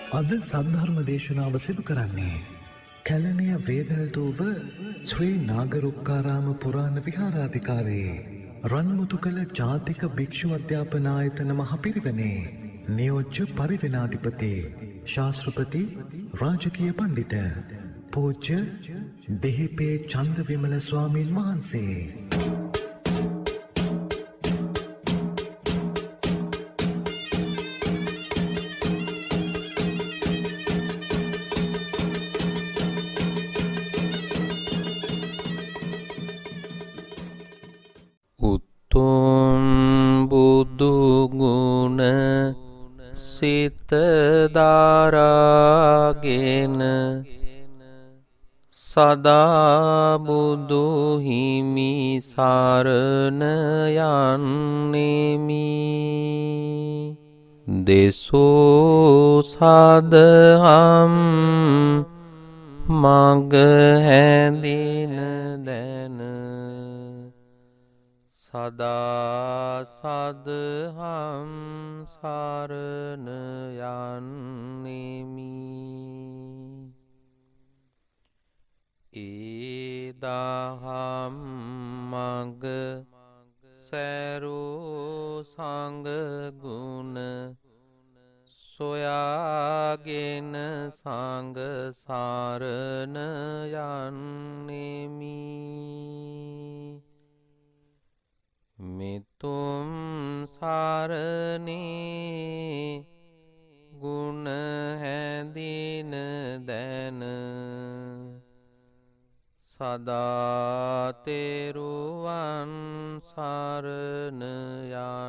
අද සද්ධර්ම දේශනාව සිදු කරන්නේ කැලණිය වේදල්දුව ශ්‍රී නාගරුක්කාරාම පුරාණ විහාරාධිකාරී රන්මුතුකල ජාතික භික්ෂු අධ්‍යාපන ආයතන මහපිරිවෙනේ නියෝජ්‍ය පරිවෙනාධිපති ශාස්ත්‍රපති රාජකීය පණ්ඩිත පූජ්‍ය දෙහිපේ චන්දවිමල ස්වාමීන් වහන්සේ උතුම් බුදු ගුණ සිත දරාගෙන සදා බුදු හිමි සරණ යන්නෙමි. දෙසෝ සදහම් මග හැඳින දැන සදා සදහම් සරණ යන්නෙමි. ඒ දහම් මග සැරෝ සංඝ ගුණ සොයාගෙන සංඝ සරණ යන්නෙමි. මෙතුම් සරණේ ගුණ හැඳින දැන සදා තෙරුවන් සරණ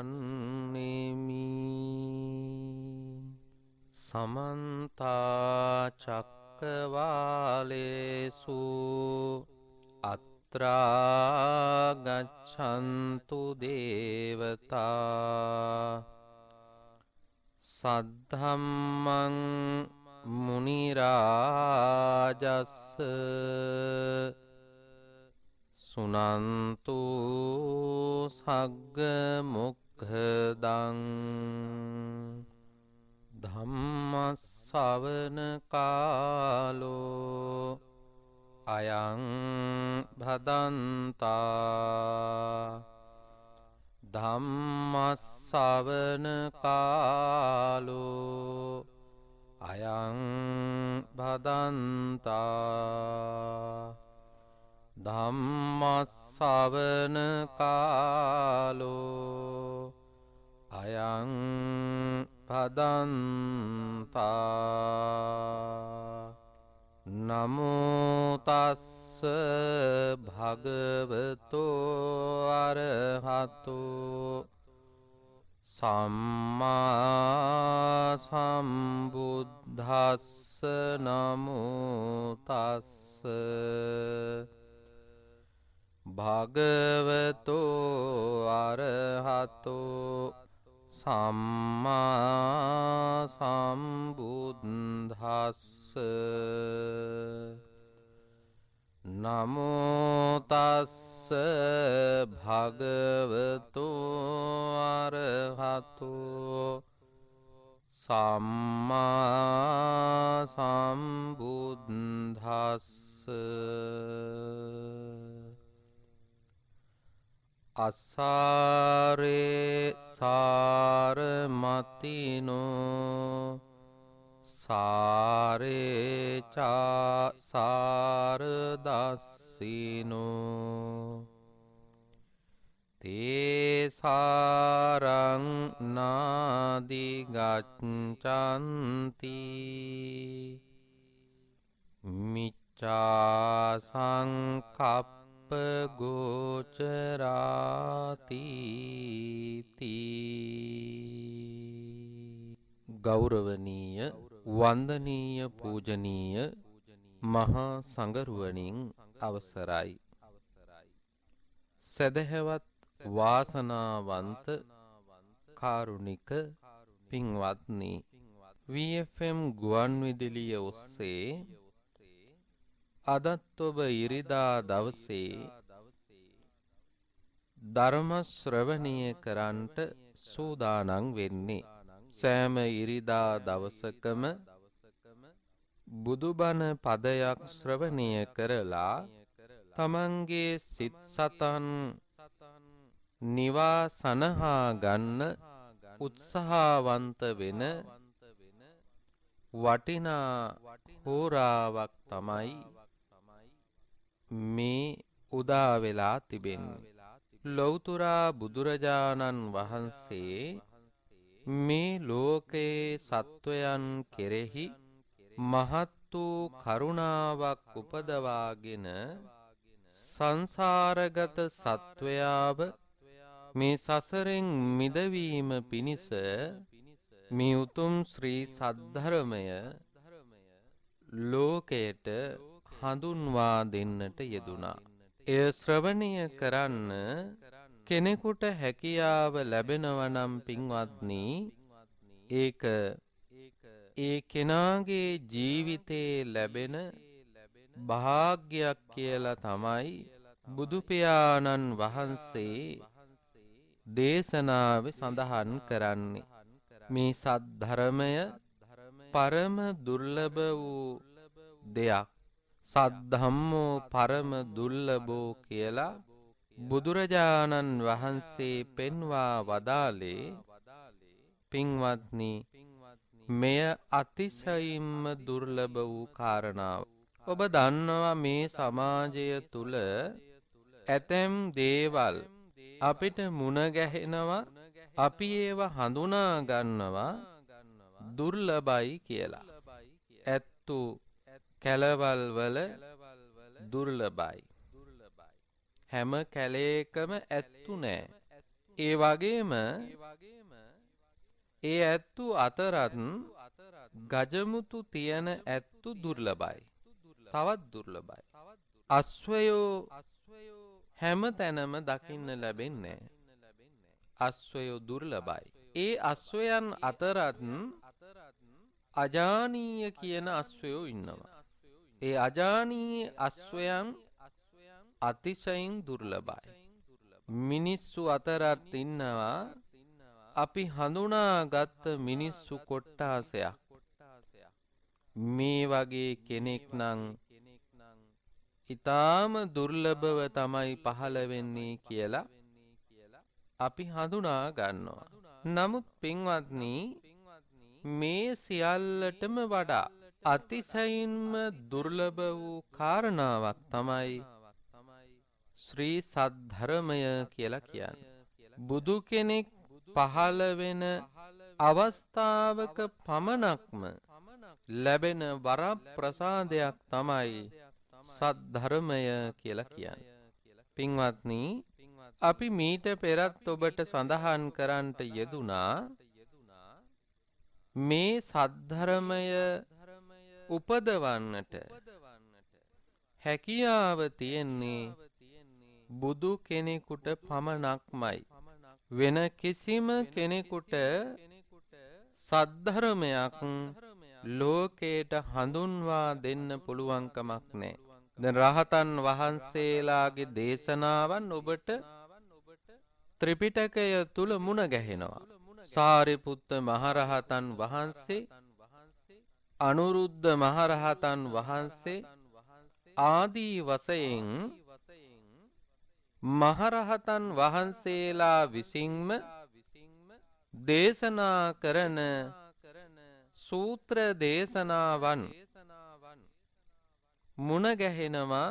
යන්නෙමි. සමන්ත චක්කවාලේසු අත්‍රා ගච්ඡන්තු දේවතා සද්ධම්මං මුනි රාජස්ස සුනන්තු සග්ග මොක්ඛදං ධම්ම ශ්‍රවණ කාලෝ අයං භදන්තා ධම්ම ශ්‍රවණ කාලෝ අයං භදන්තා ධම්ම ශ්‍රවණ කාලෝ අයං භදන්තා. නමෝ තස්ස භගවතෝ අරහතෝ සම්මා සම්බුද්දස්ස. නමෝ තස්ස භගවතෝ අරහතෝ සම්මා සම්බුද්දස්ස. නමෝ තස්ස භගවතෝ අරහතෝ සම්මා සම්බුද්දස්ස. අසාරේ සාරමතිනෝ සාරේ චා සාරදස්සිනෝ තේ සාරං නාදි ගච්ඡන්ති මිච්ඡා සංකප්ප ගෝචරාති. ගෞරවනීය වන්දනීය පූජනීය මහා සංඝරුවනින් අවසරයි. සදහැවත් වාසනාවන්ත කාරුණික පින්වත්නි, VFM ගුවන්විදුලිය ඔස්සේ අදත් ඔබ ඉරිදා දවසේ ධර්ම ශ්‍රවණය කරන්නට සූදානම් වෙන්නේ. සෑම ඉරිදා දවසකම බුදුබණ පදයක් ශ්‍රවණය කරලා තමන්ගේ සිත් සතන් නිවා සනහා ගන්න උත්සාහවන්ත වෙන වටිනා හෝරාවක් තමයි මේ උදා වෙලා තිබෙන්නේ. ලෞතුරා බුදුරජාණන් වහන්සේ මේ ලෝකයේ සත්වයන් කෙරෙහි මහත් වූ කරුණාවක් උපදවාගෙන සංසාරගත සත්වයාව මේ සසරෙන් මිදවීම පිණිස මේ උතුම් ශ්‍රී සද්ධර්මය ලෝකයට හඳුන්වා දෙන්නට යෙදුනා. එය ශ්‍රවණය කරන්න කෙනෙකුට හැකියාව ලැබෙනවා නම් පින්වත්නි, ඒක ඒ කෙනාගේ ජීවිතේ ලැබෙන භාග්‍යයක් කියලා තමයි බුදු පියාණන් වහන්සේ දේශනාවේ සඳහන් කරන්නේ. මේ සද්ධර්මය පරම දුර්ලභ වූ දෙයක්. සද්ධම්මෝ පරම දුර්ලභෝ කියලා බුදුරජාණන් වහන්සේ පෙන්වා වදාළේ. පින්වත්නි, මෙය අතිශයින්ම දුර්ලභ වූ කාරණාව. ඔබ දන්නවා මේ සමාජය තුල ඇතැම් දේවල් අපිට මුණ ගැහෙනවා, අපි ඒව හඳුනා ගන්නවා දුර්ලභයි කියලා. ඇත්තු කැලවල් වල දුර්ලභයි. හැම කැලේකම ඇත්තු නෑ. ඒ වගේම ඒ ඇත්තු අතරත් ගජමුතු තියෙන ඇත්තු දුර්ලභයි. තවත් දුර්ලභයි. අස්වැයෝ හැම තැනම දකින්න ලැබෙන්නේ නෑ. අස්වැයෝ දුර්ලභයි. ඒ අස්වැයන් අතරත් අජානීය කියන අස්වැයෝ ඉන්නවා. ඒ අජානීය අස්වැයන් අතිශයින් දුර්ලභයි. මිනිස්සු අතරත් ඉන්නවා අපි හඳුනාගත් මිනිස්සු කොට්ටාසයක්. මේ වගේ කෙනෙක් නම් ඊටාම දුර්ලභව තමයි පහළ වෙන්නේ කියලා අපි හඳුනා ගන්නවා. නමුත් පින්වත්නි, මේ සියල්ලටම වඩා අතිශයින්ම දුර්ලභ වූ කාරණාවක් තමයි ශ්‍රී සද්ධර්මය කියලා කියන්නේ. බුදු කෙනෙක් පහළ වෙන අවස්ථාවක පමණක්ම ලැබෙන වරප්‍රසාදයක් තමයි සද්ධර්මය කියලා කියන්නේ. පින්වත්නි, අපි මීට පෙරත් ඔබට සඳහන් කරන්නට යෙදුනා මේ සද්ධර්මය උපදවන්නට හැකියාව තියෙන්නේ බුදු කෙනෙකුට පමණක්මයි. වෙන කිසිම කෙනෙකුට සද්ධර්මයක් ලෝකයට හඳුන්වා දෙන්න පුළුවන්කමක් නැහැ. දැන් රහතන් වහන්සේලාගේ දේශනාවන් ඔබට ත්‍රිපිටකය තුල මුණ ගැහෙනවා. සාරිපුත්ත මහරහතන් වහන්සේ, අනුරුද්ධ මහරහතන් වහන්සේ ආදී වශයෙන් මහරහතන් වහන්සේලා විසින්ම දේශනා කරන සූත්‍ර දේශනාවන් මුණ ගැහෙනවා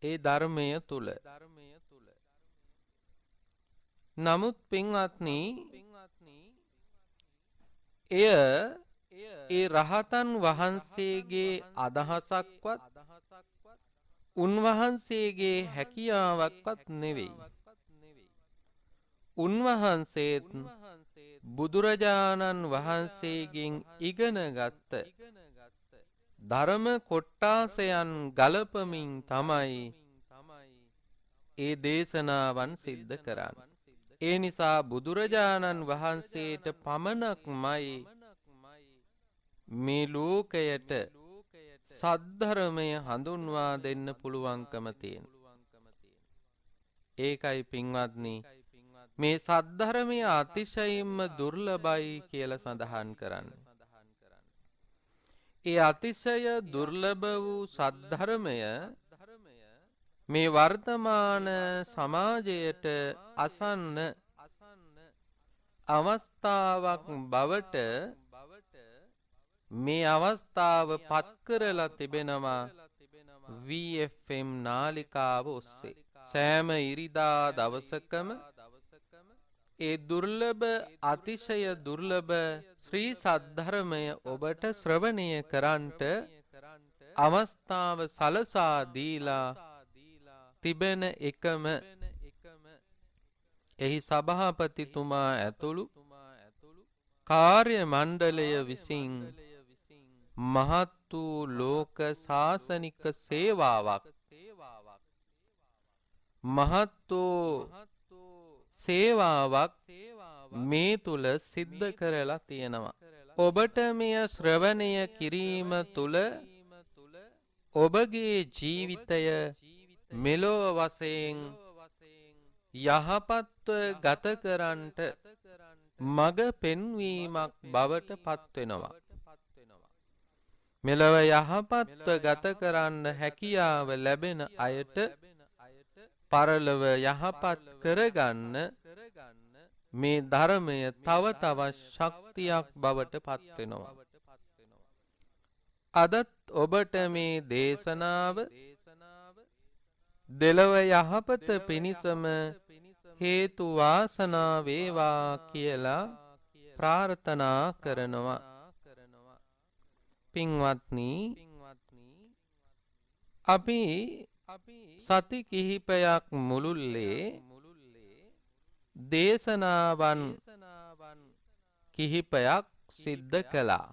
ඒ ධර්මය තුල. නමුත් පින්වත්නි, එය ඒ රහතන් වහන්සේගේ අදහසක්වත් උන්වහන්සේගේ හැකියාවක්වත් නෙවෙයි. උන්වහන්සේත් බුදුරජාණන් වහන්සේගෙන් ඉගෙනගත්ත ධර්ම කොට්ටාසයන් ගලපමින් තමයි ඒ දේශනාවන් සිද්ධ කරන්නේ. ඒ නිසා බුදුරජාණන් වහන්සේට පමණක්මයි මේ ලෝකයට සද්ධර්මය හඳුන්වා දෙන්න පුළුවන්කම තියෙන. ඒකයි පින්වත්නි, මේ සද්ධර්මය අතිශයින්ම දුර්ලභයි කියලා සඳහන් කරන්නේ. ඒ අතිශය දුර්ලභ වූ සද්ධර්මය මේ වර්තමාන සමාජයට අසන්න අවස්ථාවක් බවට මේ අවස්ථාව පත් කරලා තිබෙනවා VFM නාලිකාව ඔස්සේ. සෑම ඉරිදා දවසකම ඒ දුර්ලභ අතිශය දුර්ලභ ශ්‍රී සද්ධර්මය ඔබට ශ්‍රවණය කරන්ට අවස්ථාව සලසා දීලා තිබෙන එකම එහි සභාපතිතුමා ඇතුළු කාර්ය මණ්ඩලය විසින් මහත් වූ ලෝක ශාසනික සේවාවක් මහත් වූ සේවාවක් මේ තුල සිද්ධ කරලා තියෙනවා. ඔබට මෙය ශ්‍රවණය කිරීම තුල ඔබගේ ජීවිතය මෙලොව වශයෙන් යහපත්ව ගත කරන්නට මඟ පෙන්වීමක් බවට පත් වෙනවා. මෙලොව යහපත්ව ගත කරන්න හැකියාව ලැබෙන අයට පරලොව යහපත් කරගන්න මේ ධර්මය තව තවත් ශක්තියක් බවට පත් වෙනවා. අදත් ඔබට මේ දේශනාව දෙලොව යහපත පිණිසම හේතු වාසනා වේවා කියලා ප්‍රාර්ථනා කරනවා. පින්වත්නි, අපි සති කිහිපයක් මුළුල්ලේ දේශනාවන් කිහිපයක් සිද්ධ කළා.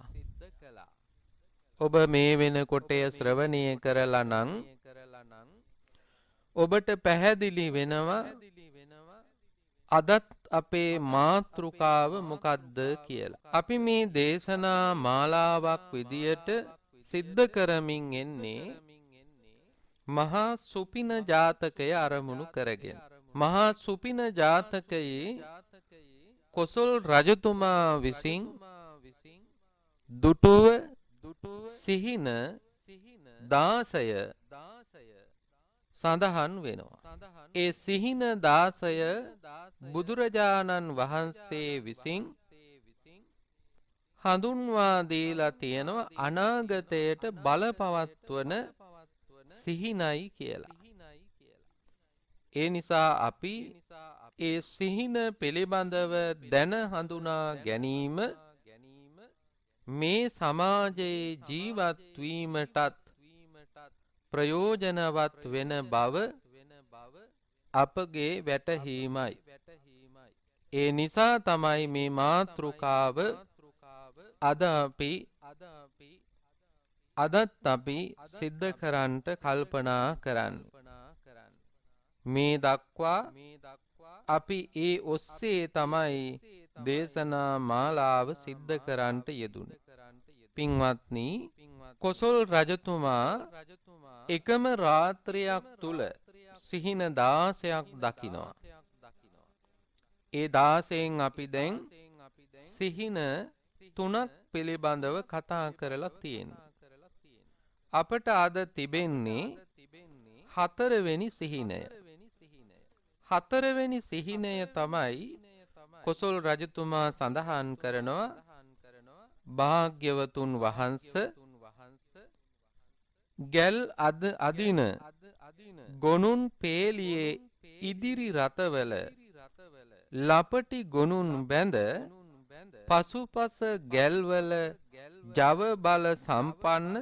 ඔබ මේ වෙනකොට ශ්‍රවණය කරලා නම් ඔබට පැහැදිලි වෙනවා අදත් අපේ මාතෘකාව මොකද්ද කියලා. අපි මේ දේශනා මාලාවක් විදියට සිද්ධ කරමින් එන්නේ මහා සුපින ජාතකය අරමුණු කරගෙන. මහා සුපින ජාතකයේ කොසල් රජතුමා විසින් දුටුව සිහින 16 සඳහන් වෙනවා. ඒ සිහින 16 බුදුරජාණන් වහන්සේ විසින් හඳුන්වා දීලා තියෙනවා අනාගතයට බලපවත්වන සිහිනයි කියලා. ඒ නිසා අපි ඒ සිහින පිළිබඳව දැන හඳුනා ගැනීම මේ සමාජයේ ජීවත් වීමටත් ප්‍රයෝජනවත් වෙන බව අපගේ වැටහීමයි. ඒ නිසා තමයි මේ මාතෘකාව අදත් අපි සිද්ධ කරන්නට කල්පනා කරන්නේ. මේ දක්වා අපි ඒ ඔස්සේ තමයි දේශනා මාලාව සිද්ධ කරන්නට යෙදුනේ. පින්වත්නි, කොසල් රජතුමා එකම රාත්‍රියක් තුල සිහින 16ක් දකිනවා. ඒ 16න් අපි දැන් සිහින 3ක් පිළිබඳව කතා කරලා තියෙනවා. අපට අද තිබෙන්නේ 4 වෙනි සිහිනය. 4 වෙනි සිහිනය තමයි කොසල් රජතුමා සඳහන් කරනවා භාග්‍යවතුන් වහන්සේ ගැල් අදින ගොනුන් පේලියේ ඉදිරි රතවල ලපටි ගොනුන් බැඳ පසුපස ගැල්වල ජව බල සම්පන්න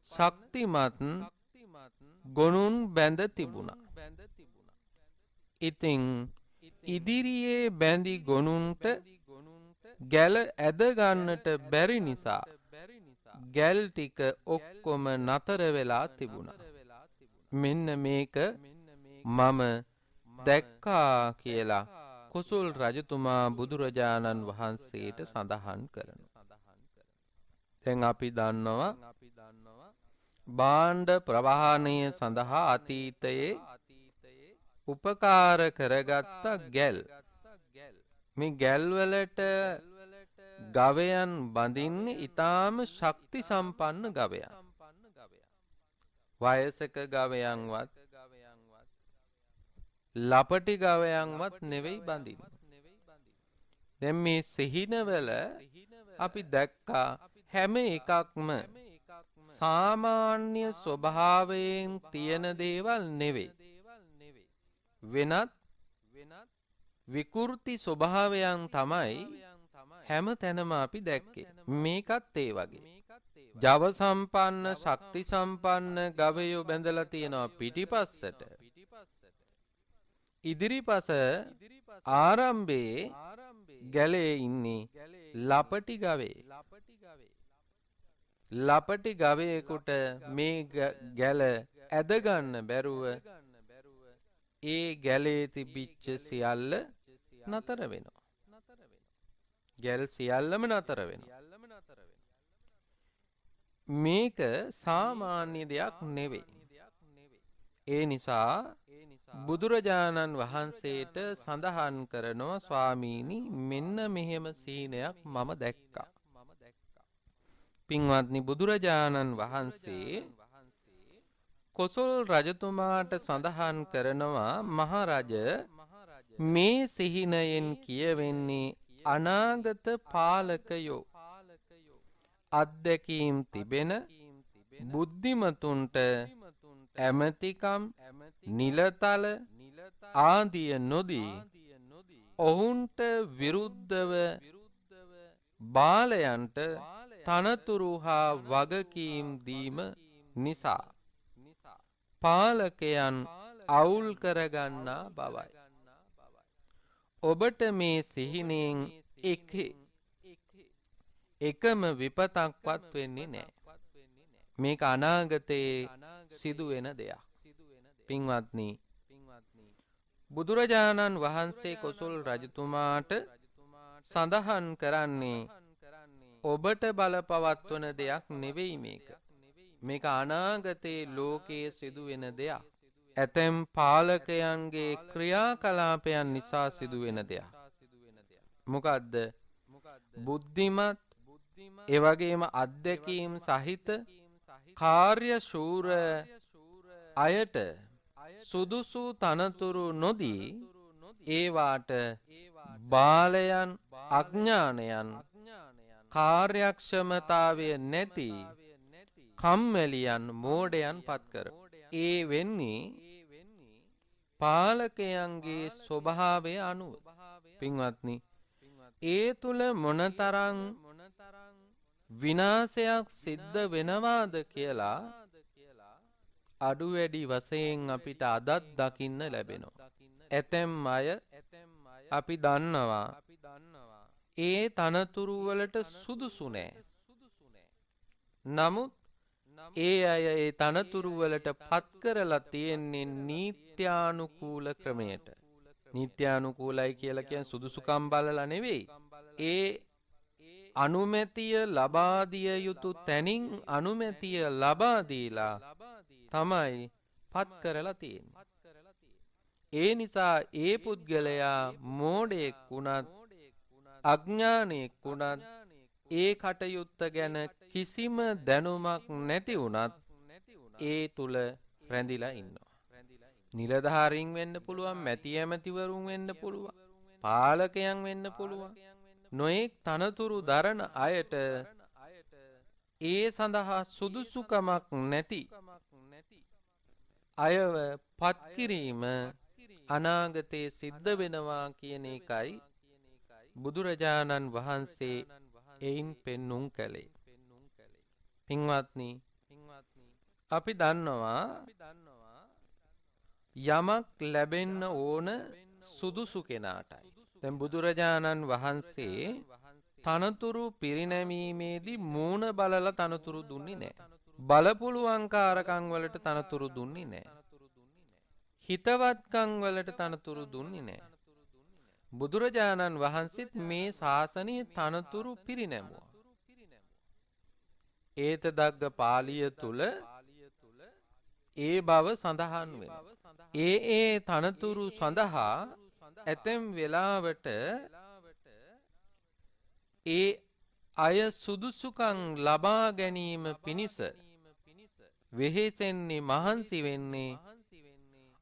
ශක්තිමත් ගොනුන් බැඳ තිබුණා. ඉතින් ඉදිරියේ බැඳි ගොනුන්ට ගැල ඇද ගන්නට බැරි නිසා ගැල් ටික ඔක්කොම නතර වෙලා තිබුණා. මෙන්න මේක මම දැක්කා කියලා කොසල් රජතුමා බුදුරජාණන් වහන්සේට සඳහන් කරනවා. දැන් අපි දන්නවා භාණ්ඩ ප්‍රවාහනය සඳහා අතීතයේ උපකාර කරගත්ත ගැල්. මේ ගැල් වලට ගවයන් බඳින්නේ ඊටාම ශක්ති සම්පන්න ගවයන්. වයසක ගවයන්වත් ලපටි ගවයන්වත් නෙවෙයි බඳින්නේ. දැන් මේ සිහිනවල අපි දැක්කා හැම එකක්ම සාමාන්‍ය ස්වභාවයෙන් තියෙන දේවල් නෙවෙයි. වෙනත් විකෘති ස්වභාවයන් තමයි හැම තැනම අපි දැක්කේ. මේකත් ඒ වගේ. ජව සම්පන්න ශක්ති සම්පන්න ගවයෝ බැඳලා තියෙනවා පිටිපස්සට. ඉදිරිපස ආරම්භයේ ගැලේ ඉන්නේ ලපටි ගවේ. ලපටි ගවයෙකුට මේ ගැල ඇදගන්න බැරුව ඒ ගැලේ තිබිච්ච සියල්ල නතර වෙනවා. ගැල් සියල්ලම නතර වෙනවා. මේක සාමාන්‍ය දෙයක් නෙවෙයි. ඒ නිසා බුදුරජාණන් වහන්සේට සඳහන් කරනවා ස්වාමීනි මෙන්න මෙහෙම සීනයක් මම දැක්කා. පින්වත්නි බුදුරජාණන් වහන්සේ කොසල් රජතුමාට සඳහන් කරනවා මහරජ මේ සිහිනයෙන් කියවෙන්නේ අනාගත පාලකයෝ අත්දැකීම් තිබෙන බුද්ධිමතුන්ට ඇමතිකම් නිලතල ආදිය නොදී ඔවුන්ට විරුද්ධව බාලයන්ට තනතුරු හා වගකීම් දීම නිසා පාලකයන් අවුල් කරගන්නා බවයි. ඔබට මේ සිහිනෙන් එකම විපතක්වත් වෙන්නේ නැහැ. මේක අනාගතයේ සිදුවෙන දෙයක්. පින්වත්නි බුදුරජාණන් වහන්සේ කොසල් රජතුමාට සඳහන් කරන්නේ ඔබට බලපවත්වන දෙයක් නෙවෙයි මේක. මේක අනාගතයේ ලෝකයේ සිදුවෙන දෙයක්. ඇතැම් පාලකයන්ගේ ක්‍රියාකලාපයන් නිසා සිදුවෙන දෙයක්. මොකද්ද? බුද්ධිමත් එවැගේම අත්දැකීම් සහිත කාර්යශූර අයට සුදුසු තනතුරු නොදී ඒවාට බාලයන් අඥානයන් කාර්යක්ෂමතාවය නැති කම්මැලියන් මෝඩයන් පත් කර. ඒ වෙන්නේ පාලකයන්ගේ ස්වභාවය අනුව. පින්වත්නි ඒ තුල මොනතරම් විනාශයක් සිද්ධ වෙනවාද කියලා අඩු වැඩි වශයෙන් අපිට අදත් දකින්න ලැබෙනවා. ඇතැම් අය අපි දන්නවා ඒ තනතුරු වලට සුදුසු නෑ. නමුත් ඒ අය ඒ තනතුරු වලට පත් කරලා තියෙන්නේ නීත්‍යානුකූල ක්‍රමයට. නීත්‍යානුකූලයි කියලා කියන්නේ සුදුසුකම් බලලා නෙවෙයි. ඒ අනුමැතිය ලබා දිය යුතු තැනින් අනුමැතිය ලබා දීලා තමයි පත් කරලා තියෙන්නේ. ඒ නිසා ඒ පුද්ගලයා මෝඩයෙක් වුණත් අඥානෙක් වුණත් ඒ කටයුත්ත ගැන කිසිම දැනුමක් නැති වුණත් ඒ තුල රැඳිලා ඉන්නවා. නිලධාරීන් වෙන්න පුළුවන්, මැති ඇමතිවරුන් වෙන්න පුළුවන්, පාලකයන් වෙන්න පුළුවන්. නොඑක් තනතුරු දරන අයට ඒ සඳහා සුදුසුකමක් නැති අයව පත් කිරීම අනාගතයේ සිද්ධ වෙනවා කියන එකයි බුදුරජාණන් වහන්සේ එයින් පෙන්눔 කළේ. පින්වත්නි අපි දන්නවා යමක් ලැබෙන්න ඕන සුදුසු කෙනාටයි. දැන් බුදුරජාණන් වහන්සේ තනතුරු පිරිනැමීමේදී මූණ බලලා තනතුරු දුන්නේ නැහැ. බලපුලුවන්කාරකම් වලට තනතුරු දුන්නේ නැහැ. හිතවත්කම් වලට තනතුරු දුන්නේ නැහැ. බුදුරජාණන් වහන්සේත් මේ ශාසනයේ තනතුරු පිරිනැමුවා. ඒත දග්ග පාළිය තුල ඒ බව සඳහන් වෙනවා. ඒ තනතුරු සඳහා ඇතැම් වෙලාවට ඒ අය සුදුසුකම් ලබා ගැනීම පිණිස වෙහෙසෙන්නේ මහන්සි වෙන්නේ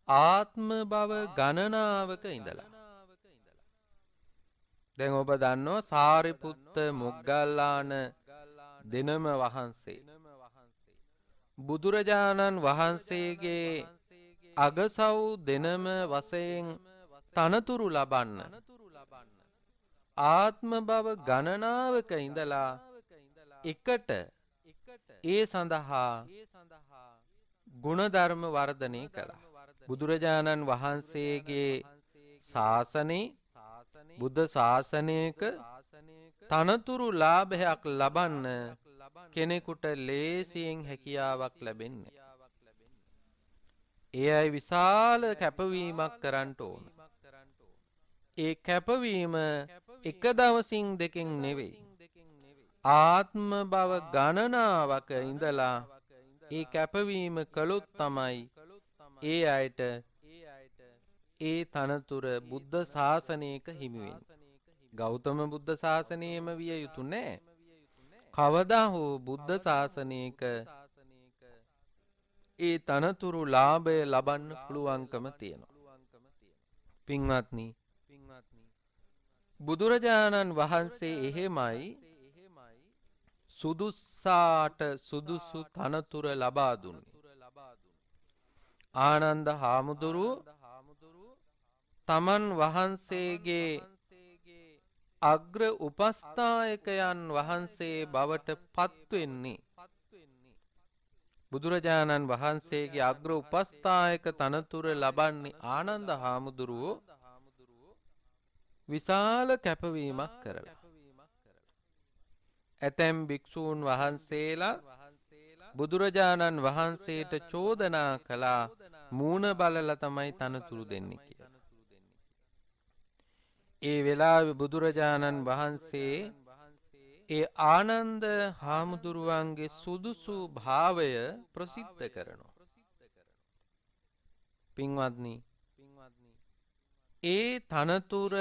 ආත්ම භව ගණනාවක ඉඳලා. දැන් ඔබ දන්නවා සාරිපුත්ත මොග්ගල්ලාන දෙනම වහන්සේ බුදුරජාණන් වහන්සේගේ අගසව් දෙනම වශයෙන් තනතුරු ලබන්න ආත්ම භව ගණනාවක ඉඳලා එකට ඒ සඳහා ගුණධර්ම වර්ධනය කළා. බුදුරජාණන් වහන්සේගේ ශාසනේ බුද්ධ ශාසනයක තනතුරු ලාභයක් ලබන්න කෙනෙකුට ලේසියෙන් හැකියාවක් ලැබෙන්නේ. ඒ අය විශාල කැපවීමක් කරන්න ඕන. ඒ කැපවීම එක දවසින් දෙකෙන් නෙවෙයි. ආත්ම භව ගණනාවක ඉඳලා ඒ කැපවීම කළොත් තමයි ඒ අයට ඒ තනතුර බුද්ධ ශාසනයක හිමි වෙන්නේ. ගෞතම බුද්ධ ශාසනයේම විය යුතු නෑ. කවදා හෝ බුද්ධ ශාසනයක ඒ තනතුරු ලාභය ලබන්න පුළුවන්කම තියෙනවා. පින්වත්නි, බුදුරජාණන් වහන්සේ එහෙමයි සුදුස්සාට සුදුසු තනතුර ලබා දුන්නේ. ආනන්ද හාමුදුරුව තමන් වහන්සේගේ අග්‍ර උපස්ථායකයන් වහන්සේ බවට පත්වෙන්නේ බුදුරජාණන් වහන්සේගේ අග්‍ර උපස්ථායක තනතුර ලබන්නේ ආනන්ද හාමුදුරුවෝ විශාල කැපවීමක් කරලා. ඇතැම් භික්ෂූන් වහන්සේලා බුදුරජාණන් වහන්සේට චෝදනා කළා මූණ බලලා තමයි තනතුරු දෙන්නේ කියලා. ඒ වෙලාවේ බුදුරජාණන් වහන්සේ ඒ ආනන්ද හාමුදුරුවන්ගේ සුදුසු භාවය ප්‍රසිද්ධ කරනවා. පින්වත්නි, ඒ තනතුර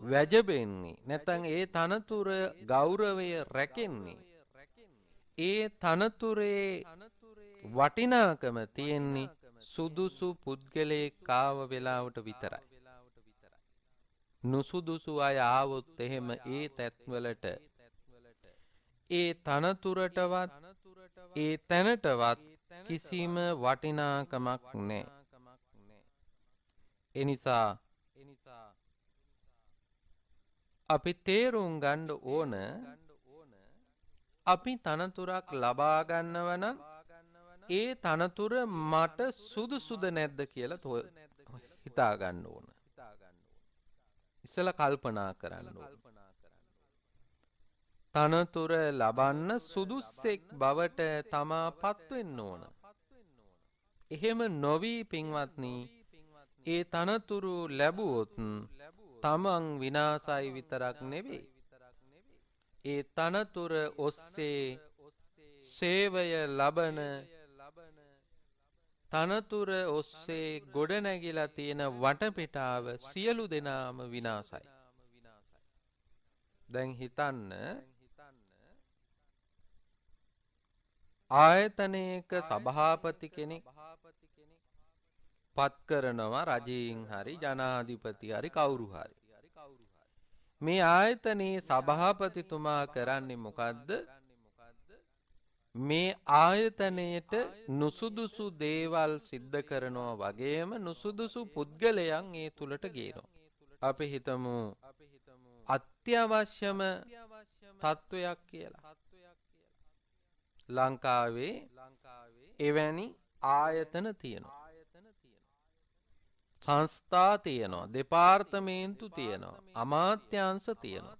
වැජබෙන්නේ නැත්නම් ඒ තනතුර ගෞරවය රැකෙන්නේ ඒ තනතුරේ වටිනාකම තියෙන්නේ සුදුසු පුද්ගලයෙක් ආව වෙලාවට විතරයි. නුසුදුසු අය ආවොත් එහෙම ඒ තැත්වලට ඒ තනතුරටවත් ඒ තැනටවත් කිසිම වටිනාකමක් නැහැ. එනිසා අපි තේරුම් ගන්න ඕන අපි තනතුරක් ලබා ගන්නව නම් ඒ තනතුර මට සුදුසුද නැද්ද කියලා හිතා ගන්න ඕන. ඉස්සලා කල්පනා කරන්න ඕන. තනතුර ලබන්න සුදුස්සෙක් බවට තමාපත් වෙන්න ඕන. එහෙම නොවි පින්වත්නි, ඒ තනතුරු ලැබුවොත් තමන් විනාසයි විතරක් නෙවෙයි. ඒ තනතුර ඔස්සේ සේවය ලබන තනතුර ඔස්සේ ගොඩනැගිලා තියෙන වටපිටාව සියලු දෙනාම විනාසයි. දැන් හිතන්න, ආයතනයක සභාපති කෙනෙක් පත් කරනවා රජයෙන් හරි ජනාධිපති හරි කවුරු හරි. මේ ආයතනයේ සභාපතිතුමා කරන්නේ මොකද්ද? මේ ආයතනයට නුසුදුසු දේවල් සිද්ධ කරනවා වගේම නුසුදුසු පුද්ගලයන් ඒ තුලට ගේනවා. අපි හිතමු අත්‍යවශ්‍යම තත්වයක් කියලා. ලංකාවේ එවැනි ආයතන තියෙනවා. සංස්ථා තියෙනවා, දෙපාර්තමේන්තු තියෙනවා, අමාත්‍යාංශ තියෙනවා.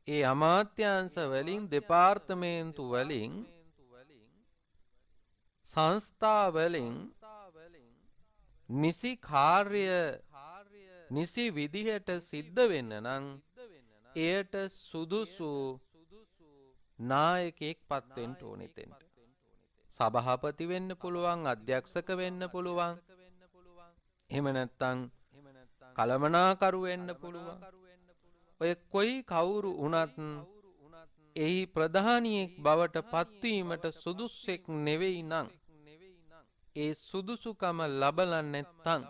ඒ අමාත්‍යාංශ වලින්, දෙපාර්තමේන්තු වලින්, සංස්ථා වලින් නිසි කාර්ය නිසි විදිහට සිද්ධ වෙන්න නම් එයට සුදුසු නායකයෙක් පත් වෙන්න ඕනේ තෙන්ට. සභාපති වෙන්න පුළුවන්, අධ්‍යක්ෂක වෙන්න පුළුවන්. එහෙම නැත්නම් කළමනාකරු වෙන්න පුළුවන්. ඔය කොයි කවුරු වුණත් එහි ප්‍රධානියෙක් බවට පත්වීමට සුදුස්සෙක් නෙවෙයි නම් ඒ සුදුසුකම ලබලා නැත්තම්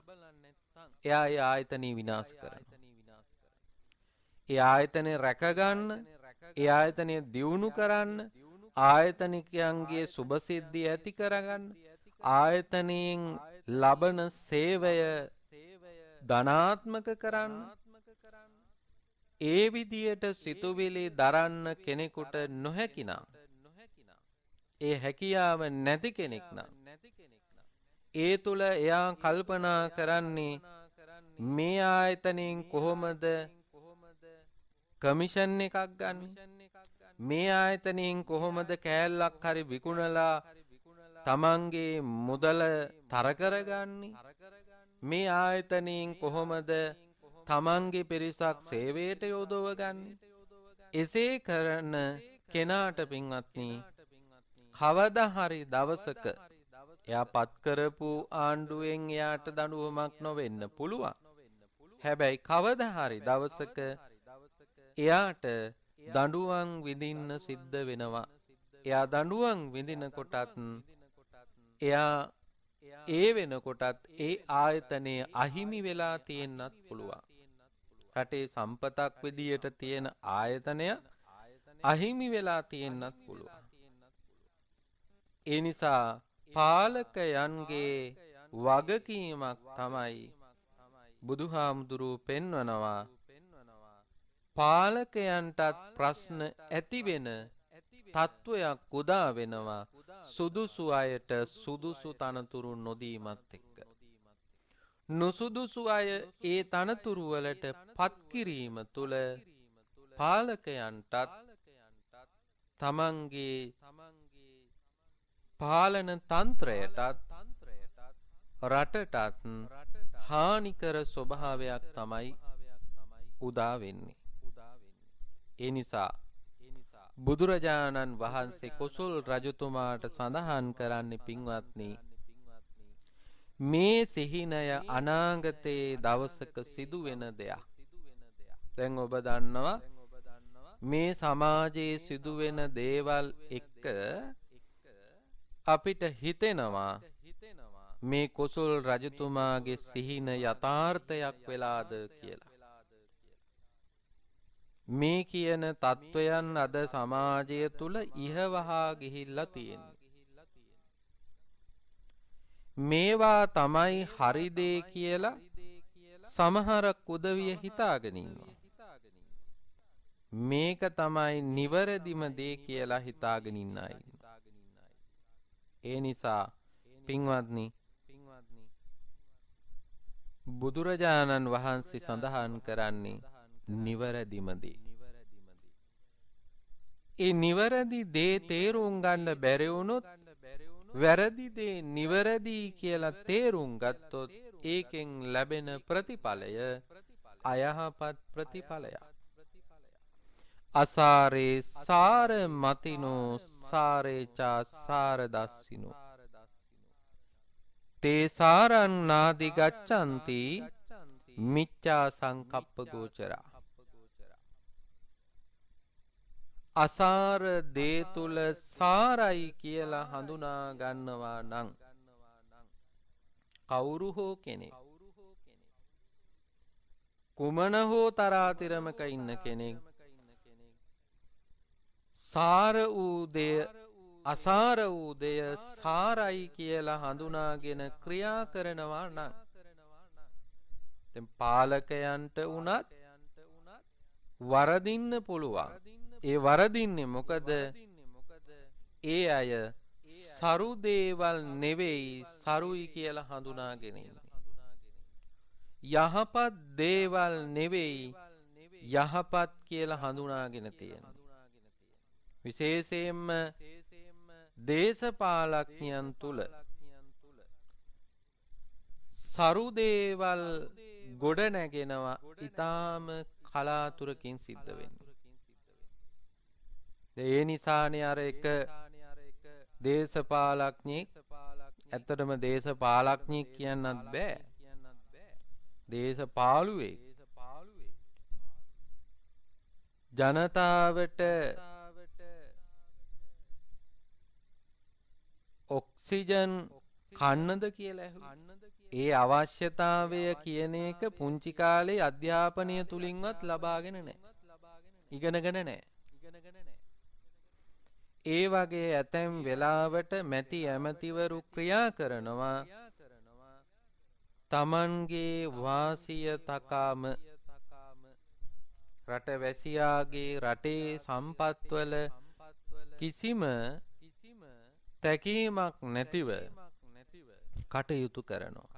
එයා ඒ ආයතනෙ විනාශ කරනවා. ඒ ආයතනෙ රැකගන්න, ඒ ආයතනය දියුණු කරන්න, ආයතනිකයන්ගේ සුභසිද්ධිය ඇති කරගන්න, ආයතනයෙන් ලබන සේවය ධනාත්මක කරන්න, ඒ විදියට සිතුවිලි දරන්න කෙනෙකුට නොහැකි නම්, ඒ හැකියාව නැති කෙනෙක් නම්, ඒ තුල එයා කල්පනා කරන්නේ මේ ආයතනයෙන් කොහොමද කමිෂන් එකක් ගන්න, මේ ආයතනයෙන් කොහොමද කෑල්ලක් හරි විකුණලා තමන්ගේ මුදල තර කරගන්නේ, මේ ආයතනයෙන් කොහොමද තමන්ගේ පිරිසක් සේවයට යොදවගන්නේ. එසේ කරන කෙනාට පින්වත්නි කවදා හරි දවසක එයා පත් කරපු ආණ්ඩුවෙන් එයාට දඬුවමක් නොවෙන්න පුළුවන්. හැබැයි කවදා හරි දවසක එයාට දඬුවම් විඳින්න සිද්ධ වෙනවා. එයා දඬුවම් විඳිනකොටත් එයා ඒ වෙනකොටත් ඒ ආයතනයේ අහිමි වෙලා තියෙන්නත් පුළුවන්. රටේ සම්පතක් විදියට තියෙන ආයතනය අහිමි වෙලා තියෙන්නත් පුළුවන්. ඒ නිසා පාලකයන්ගේ වගකීමක් තමයි බුදුහාමුදුරුවෝ පෙන්වනවා පාලකයන්ටත් ප්‍රශ්න ඇති වෙන තත්වයක් උදා වෙනවා සුදුසු අයට සුදුසු තනතුරු නොදීමත් එක්ක. නුසුදුසු අය ඒ තනතුරු වලට පත් කිරීම තුළ පාලකයන්ටත් තමන්ගේ පාලන තන්ත්‍රයටත් රටටත් හානිකර ස්වභාවයක් තමයි උදා වෙන්නේ. ඒ නිසා බුදුරජාණන් වහන්සේ කොසල් රජතුමාට සඳහන් කරන්නේ පින්වත්නි මේ සිහිනය අනාගතයේ දවසක සිදුවෙන දෙයක්. දැන් ඔබ දන්නවා මේ සමාජයේ සිදුවෙන දේවල් එක්ක අපිට හිතෙනවා මේ කොසල් රජතුමාගේ සිහින යථාර්ථයක් වෙලාද කියලා. මේ කියන තත්වයන් අද සමාජය තුල ඉහවහා ගිහිල්ලා තියෙන්නේ. මේවා තමයි හරි දේ කියලා සමහර උදවිය හිතාගෙන ඉන්නවා. මේක තමයි නිවැරදිම දේ කියලා හිතාගෙන ඉන්න අය. ඒ නිසා පින්වත්නි බුදුරජාණන් වහන්සේ සඳහන් කරන්නේ නිවැරදිම දේ. ඒ නිවැරදි දේ තේරුම් ගන්න බැරි වුණොත් වැරදි දේ නිවැරදි කියලා තේරුම් ගත්තොත් ඒකෙන් ලැබෙන ප්‍රතිඵලය අයහපත් ප්‍රතිඵලයක්. අසාරේ සාර මතිනෝ සාරේචා සාර දස්සිනෝ තේ සාරං නාදි ගච්ඡanti මිච්ඡා සංකප්ප ගෝචරා. අසාර දේ තුල සාරයි කියලා හඳුනා ගන්නවා නම් කවුරු හෝ කෙනෙක් කුමන හෝ තරාතිරමක ඉන්න කෙනෙක් සාර වූ දෙය අසාර වූ දෙය සාරයි කියලා හඳුනාගෙන ක්‍රියා කරනවා නම් දැන් පාලකයන්ට උනත් වරදින්න පුළුවන්. ඒ වරදින්නේ මොකද? ඒ අය සරු දේවල් නෙවෙයි සරුයි කියලා හඳුනාගෙන ඉන්නේ. යහපත් දේවල් නෙවෙයි යහපත් කියලා හඳුනාගෙන තියෙනවා. විශේෂයෙන්ම දේශපාලඥයන් තුල සරු දේවල් ගොඩ නැගෙනවා ඊටාම කලාතුරකින් සිද්ධ වෙන්නේ. ඒ නිසානේ අර එක දේශපාලඥයෙක් ඇත්තටම දේශපාලඥයෙක් කියන්නත් බෑ. දේශපාලුවෙක් ජනතාවට ඔක්සිජන් කන්නද කියලා ඇහුවා. ඒ අවශ්‍යතාවය කියන එක පුංචි කාලේ අධ්‍යාපනය තුලින්වත් ලබාගෙන නැහැ. ඉගෙනගෙන නැහැ. ඒ වගේ ඇතැම් වෙලාවට මැති ඇමතිවරු ක්‍රියා කරනවා තමන්ගේ වාසිය තකාම රට වැසියාගේ රටේ සම්පත්වල කිසිම තැකීමක් නැතිව කටයුතු කරනවා.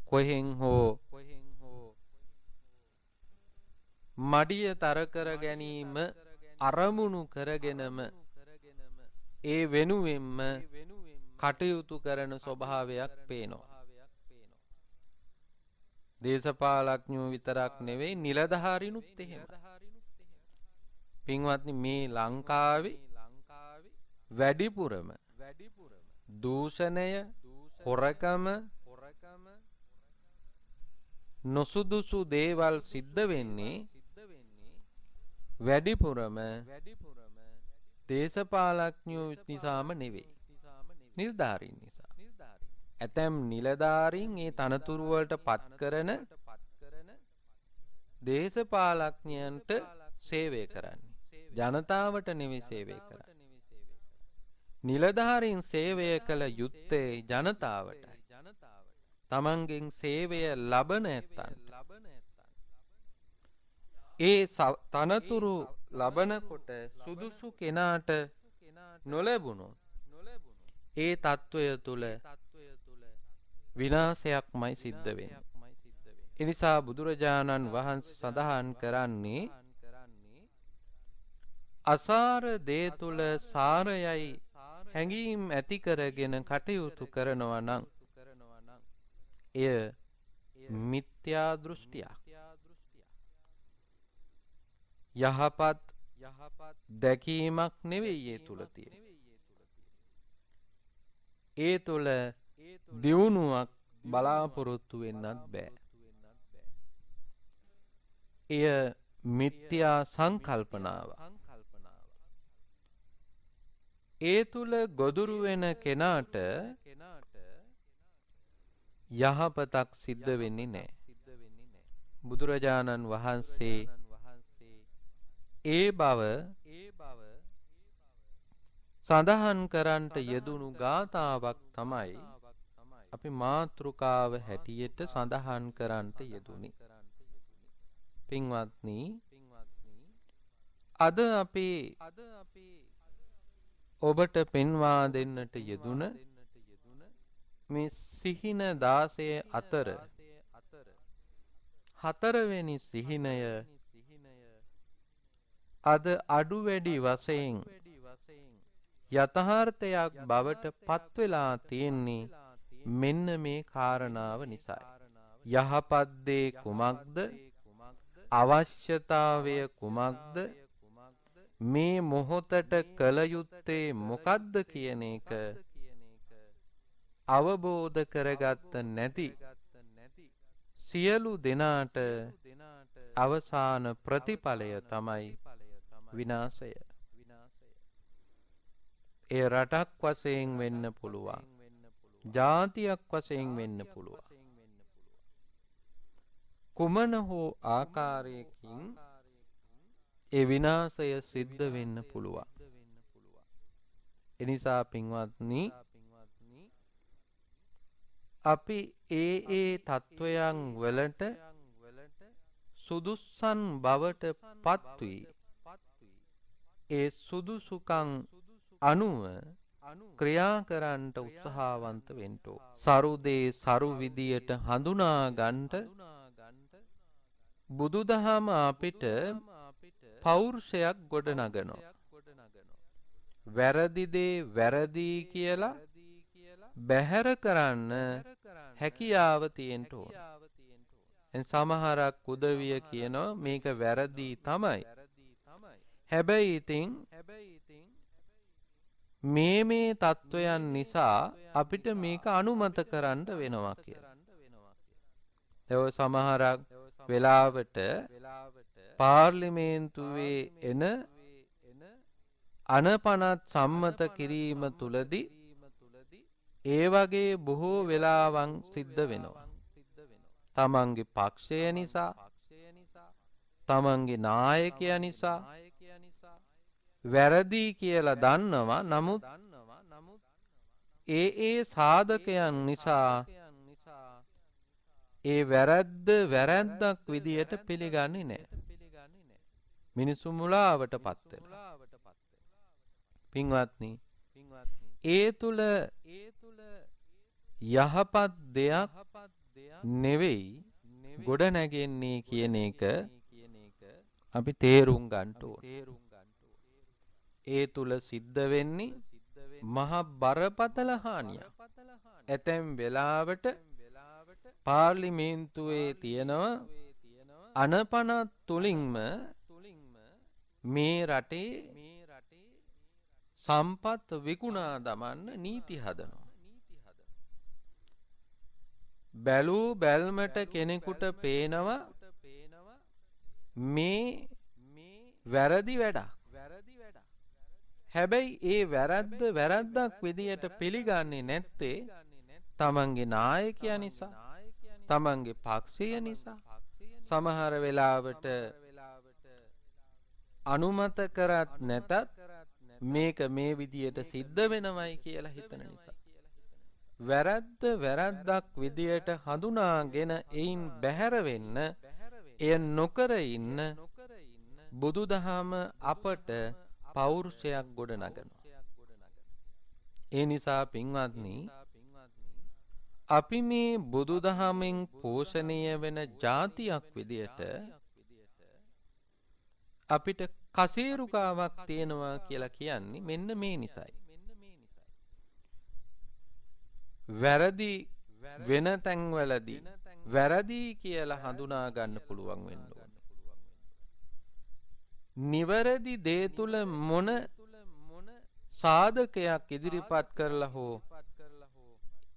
කොහෙන් හෝ මඩිය තර කර ගැනීම අරමුණු කරගෙනම ඒ වෙනුවෙන්ම කටයුතු කරන ස්වභාවයක් පේනවා. දේශපාලඥයෝ විතරක් නෙවෙයි නිලධාරීනුත් එහෙම. පින්වත්නි මේ ලංකාවේ වැඩිපුරම දූෂණය, හොරකම, නොසුදුසු දේවල් සිද්ධ වෙන්නේ වැඩිපුරම දේශපාලඥයෝ නිසාම නෙවෙයි. නිලධාරීන් නිසා. ඇතැම් නිලධාරීන් ඒ තනතුරු වලට පත් කරන දේශපාලඥයන්ට සේවය කරන්නේ. ජනතාවට නෙවෙයි සේවය කරන්නේ. නිලධාරීන් සේවය කළ යුත්තේ ජනතාවටයි. තමන්ගෙන් සේවය ලබන ඇත්තන්ට. ඒ තනතුරු ලබනකොට සුදුසු කෙනාට නොලැබුණොත් ඒ తত্ত্বය තුල විනාශයක්මයි සිද්ධ වෙන්නේ. ඒ නිසා බුදුරජාණන් වහන්සේ සඳහන් කරන්නේ අසාර දේ තුල සාරයයි හැඟීම් ඇති කරගෙන කටයුතු කරනවා නම් එය මිත්‍යා දෘෂ්ටියක්. යහපත් දැකීමක් නෙවෙයි ඒ තුල තියෙන්නේ. ඒ තුල දියුණුවක් බලාපොරොත්තු වෙන්නත් බෑ. එය මිත්‍යා සංකල්පනාව. ඒ තුල ගොදුරු වෙන කෙනාට යහපතක් සිද්ධ වෙන්නේ නැහැ. බුදුරජාණන් වහන්සේ ඒ බව සඳහන් කරන්නට යෙදුණු ගාථාවක් තමයි අපි මාතෘකාව හැටියට සඳහන් කරන්නට යෙදුනේ. පින්වත්නි, අද අපි ඔබට පෙන්වා දෙන්නට යෙදුන මේ සිහින 16 අතර හතරවෙනි සිහිනය අද අඩු වැඩි වශයෙන් යථාර්ථයක් බවට පත් වෙලා තියෙන්නේ මෙන්න මේ කාරණාව නිසායි. යහපත් දේ කුමක්ද? අවශ්‍යතාවය කුමක්ද? මේ මොහොතට කළ යුත්තේ මොකද්ද කියන එක අවබෝධ කරගත්ත නැති සියලු දෙනාට අවසාන ප්‍රතිඵලය තමයි විනාශය. ඒ රටක් වශයෙන් වෙන්න පුළුවන්. ජාතියක් වශයෙන් වෙන්න පුළුවන්. කුමන හෝ ආකාරයකින් ඒ විනාශය සිද්ධ වෙන්න පුළුවන්. එනිසා පින්වත්නි, අපි ඒ තත්වයන් වලට සුදුස්සන් බවට පත් වී ඒ සුදුසුකම් අනුව ක්‍රියා කරන්නට උත්සාහවන්ත වෙන්න ඕන. සරුදේ සරු විදියට හඳුනා ගන්නට බුදුදහම අපිට පෞරුෂයක් ගොඩනගනවා. වැරදි දේ වැරදි කියලා බැහැර කරන්න හැකියාව තියෙන්න ඕන. සමහරක් උදවිය කියනවා මේක වැරදි තමයි. හැබැයි ඉතින් මේ තත්වයන් නිසා අපිට මේක අනුමත කරන්න වෙනවා කියලා. ඒ සමහරක් වෙලාවට පාර්ලිමේන්තුවේ එන අනපනත් සම්මත කිරීම තුලදී ඒ වගේ බොහෝ වෙලාවන් සිද්ධ වෙනවා. තමන්ගේ පක්ෂය නිසා, තමන්ගේ නායකයා නිසා වැරදි කියලා දන්නවා. නමුත් ඒ සාධකයන් නිසා ඒ වැරැද්දක් විදියට පිළිගන්නේ නැහැ. මිනිස්සු මුලාවට පත් වෙනවා. පින්වත්නි, ඒ තුල යහපත් දෙයක් නෙවෙයි ගොඩ නැගෙන්නේ කියන එක අපි තේරුම් ගන්න ඕනේ. ඒ තුල සිද්ධ වෙන්නේ මහ බරපතල හානියක්. ඇතැම් වෙලාවට පාර්ලිමේන්තුවේ තියෙනවා අනපනත් තුලින්ම මේ රටේ සම්පත් විකුණා දමන්න නීති හදනවා. බැලූ බැල්මට කෙනෙකුට පේනවා මේ වැරදි වැඩක්. හැබැයි ඒ වැරද්දක් විදියට පිළිගන්නේ නැත්තේ තමන්ගේ නායකයා නිසා, තමන්ගේ පක්ෂය නිසා. සමහර වෙලාවට අනුමත කරත් නැතත් මේක මේ විදියට සිද්ධ වෙනවයි කියලා හිතන නිසා. වැරද්දක් විදියට හඳුනාගෙන එයින් බැහැර වෙන්න, එය නොකර ඉන්න බුදුදහම අපට පෞරුෂයක් ගොඩනගනවා. ඒ නිසා පින්වත්නි, අපි මේ බුදුදහමෙන් පෝෂණය වෙන ජාතියක් විදියට අපිට කසේරුකාවක් තියෙනවා කියලා කියන්නේ මෙන්න මේ නිසයි. වැරදි වෙන තැන්වලදී වැරදි කියලා හඳුනා ගන්න පුළුවන් වෙන්න ඕන. නිවැරදි දේ තුල මොන සාධකයක් ඉදිරිපත් කරලා හෝ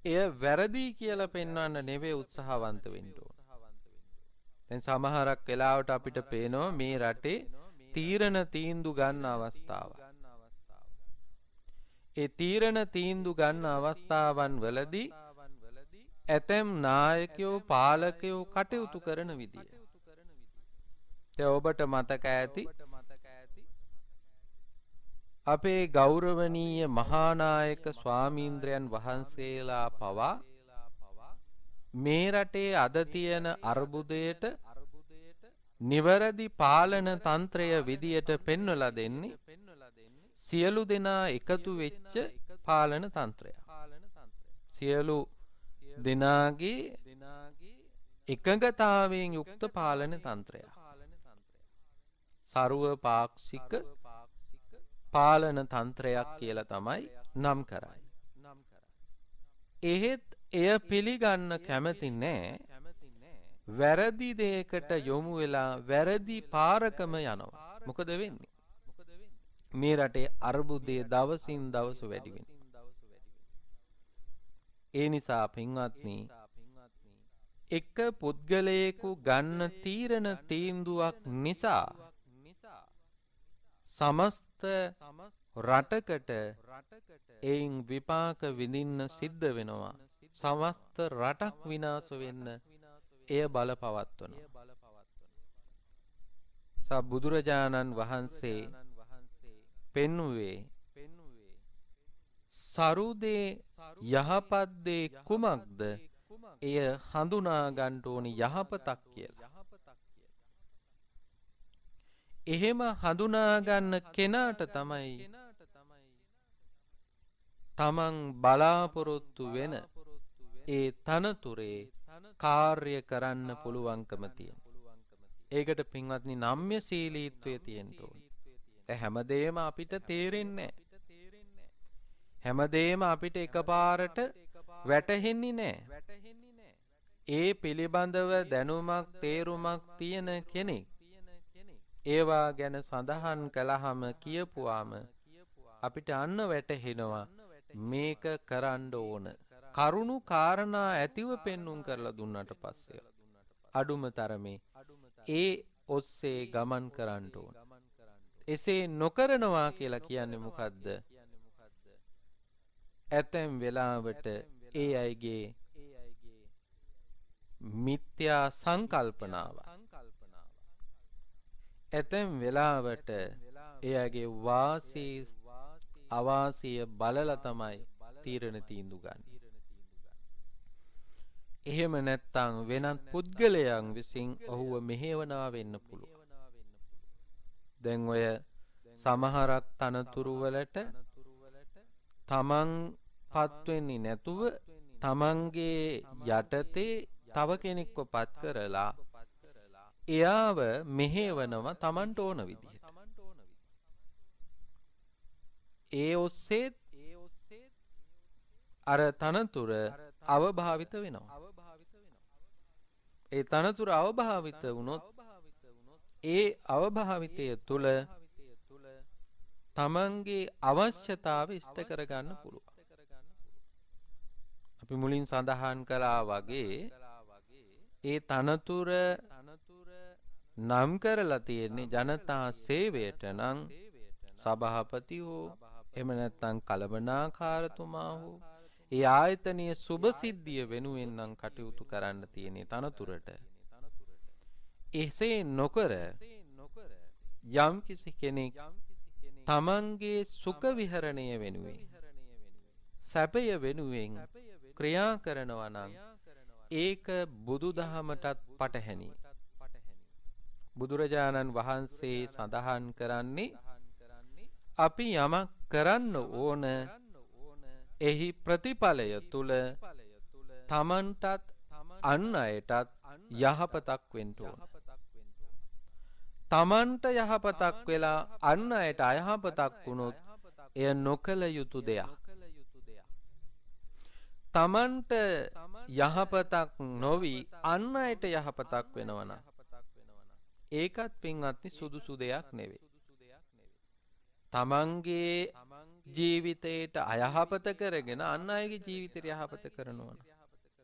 එය වැරදි කියලා පෙන්වන්න නෙවෙයි උත්සාහවන්ත වෙන්න ඕන. දැන් සමහරක් වෙලාවට අපිට පේනවා මේ රටේ තීරණ තීන්දුව ගන්න අවස්ථාව. ඒ තීරණ තීන්දුව ගන්න අවස්ථාවන් වලදී ඇතැම් නායකයෝ පාලකයෝ කටයුතු කරන විදිය. දැන් ඔබට මතක ඇති අපේ ගෞරවනීය මහානායක ස්වාමීන්ද්‍රයන් වහන්සේලා පවා මේ රටේ අද තියෙන අර්බුදයට නිවැරදි පාලන තන්ත්‍රය විදියට පෙන්වලා දෙන්නේ සියලු දෙනා එකතු වෙච්ච පාලන තන්ත්‍රයක්. සියලු දෙනාගේ එකඟතාවයෙන් යුක්ත පාලන තන්ත්‍රයක්. සර්ව පාක්ෂික පාලන තන්ත්‍රයක් කියලා තමයි නම් කරන්නේ. එහෙත් එය පිළිගන්න කැමති නෑ. වැරදි දෙයකට යොමු වෙලා වැරදි පාරකම යනවා. මොකද වෙන්නේ? මේ රටේ අර්බුදයේ දවසින් දවස වැඩි වෙනවා. ඒ නිසා පින්වත්නි, එක පුද්ගලයෙකු ගන්න තීරණ තීන්දුවක් නිසා සමස්ත රටකට එයින් විපාක විඳින්න සිද්ධ වෙනවා. සමස්ත රටක් විනාශ වෙන්න එය බලපවත්වනවා. බුදුරජාණන් වහන්සේ පෙන්වුවේ සරුදේ යහපත් දේ කුමක්ද? එය හඳුනා ගන්න ඕනි යහපතක් කියලා. එහෙම හඳුනා ගන්න කෙනාට තමයි තමන් බලාපොරොත්තු වෙන ඒ තනතුරේ කාර්ය කරන්න පුළුවන්කම තියෙනවා. ඒකට පින්වත්නි නම්‍යශීලීත්වය තියෙන්න ඕනේ. හැමදේම අපිට තේරෙන්නේ නැහැ. හැමදේම අපිට එකපාරට වැටහෙන්නේ නැහැ. ඒ පිළිබඳව දැනුමක් තේරුමක් තියෙන කෙනෙක් ඒවා ගැන සඳහන් කළාම කියපුවාම අපිට අන්න වැටහෙනවා මේක කරන්න ඕන. කරුණු කාරණා ඇතිව පෙන්눔 කරලා දුන්නට පස්සේ අඩුම තරමේ ඒ ඔස්සේ ගමන් කරන්න ඕන. එසේ නොකරනවා කියලා කියන්නේ මොකද්ද? ඇතැම් වෙලාවට ඒ අයගේ මිත්‍යා සංකල්පනාව. ඇතැම් වෙලාවට එයාගේ වාසී අවාසිය බලලා තමයි තීරණ තීන්දුව ගන්න. එහෙම නැත්නම් වෙනත් පුද්ගලයන් විසින් ඔහුව මෙහෙවනවා වෙන්න පුළුවන්. දැන් ඔය සමහරක් තනතුරු වලට තමන් පත් වෙන්නේ නැතුව තමන්ගේ යටතේ තව කෙනෙක්ව පත් කරලා එයාව මෙහෙවනවා තමන්ට ඕන විදිහට. ඒ ඔස්සේ අර තනතුර අවභාවිත වෙනවා. ඒ තනතුර අවභාවිත වුණොත් ඒ අවභාවිතය තුළ තමන්ගේ අවශ්‍යතාව ඉෂ්ට කරගන්න පුළුවන්. අපි මුලින් සඳහන් කළා වගේ ඒ තනතුර නම් කරලා තියෙන්නේ ජනතා සේවයට නම් සභාපති හෝ එහෙම නැත්නම් කළමනාකාරතුමා හෝ ඒ ආයතනීය සුබ සිද්ධිය වෙනුවෙන් නම් කටයුතු කරන්න තියෙන තනතුරට එසේ නොකර යම් කිසි කෙනෙක් තමන්ගේ සුඛ විහරණය වෙනුවෙන් සැපය වෙනුවෙන් ක්‍රියා කරනවා නම් ඒක බුදුදහමටත් පටහැනි. බුදුරජාණන් වහන්සේ සඳහන් කරන්නේ අපි යමක් කරන්න ඕන එහි ප්‍රතිඵලය තුල තමන්ටත් අන් අයටත් යහපතක් වෙන්න ඕන. තමන්ට යහපතක් වෙලා අන් අයට අයහපතක් වුණොත් එය නොකල යුතු දෙයක්. තමන්ට යහපතක් නොවි අන් අයට යහපතක් වෙනවනම් ඒකත් පින්වත්නි සුදුසු දෙයක් නෙවෙයි. තමන්ගේ ජීවිතයට අයහපත කරගෙන අන් අයගේ ජීවිතයට යහපත කරනවා නම්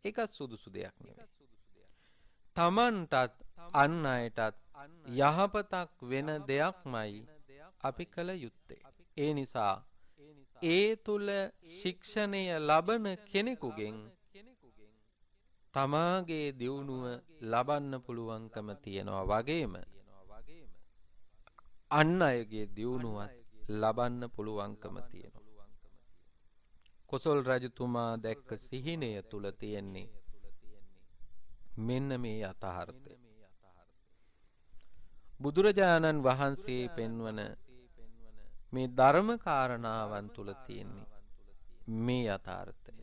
ඒකත් සුදුසු දෙයක් නෙවෙයි. තමන්ටත් අන් අයටත් යහපතක් වෙන දෙයක්මයි අපි කළ යුත්තේ. ඒ නිසා ඒ තුල ශික්ෂණය ලබන කෙනෙකුගෙන් තමාගේ දියුණුව ලබන්න පුළුවන්කම තියනවා වගේම අන් අයගේ දියුණුවත් ලබන්න පුළුවන්කම තියෙනවා. කොසල් රජතුමා දැක්ක සිහිනය තුල තියෙන්නේ මෙන්න මේ යථාර්ථය. බුදුරජාණන් වහන්සේ පෙන්වන මේ ධර්ම කාරණාවන් තුල තියෙන්නේ මේ යථාර්ථය.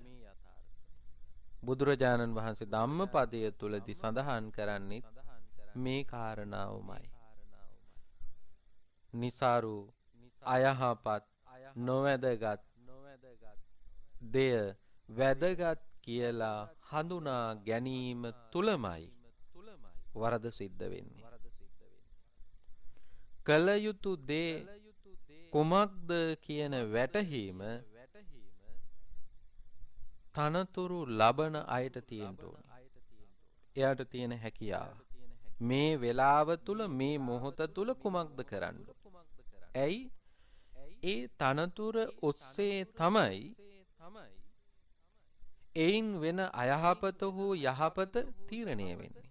බුදුරජාණන් වහන්සේ ධම්මපදය තුලදී සඳහන් කරන්නේ මේ කාරණාවමයි. නිසාරු අයහපත් නොවැදගත් දෙය වැදගත් කියලා හඳුනා ගැනීම තුලමයි වරද සිද්ධ වෙන්නේ. කල යුතු දේ කුමක්ද කියන වැටහීම තනතුරු ලබන අයට තියෙන්න ඕන. එයාට තියෙන හැකියාව මේ වෙලාව තුල මේ මොහොත තුල කුමක්ද කරන්න. ඇයි ඒ තනතුර ඔස්සේ තමයි එයින් වෙන අයහපත හෝ යහපත තීරණය වෙන්නේ.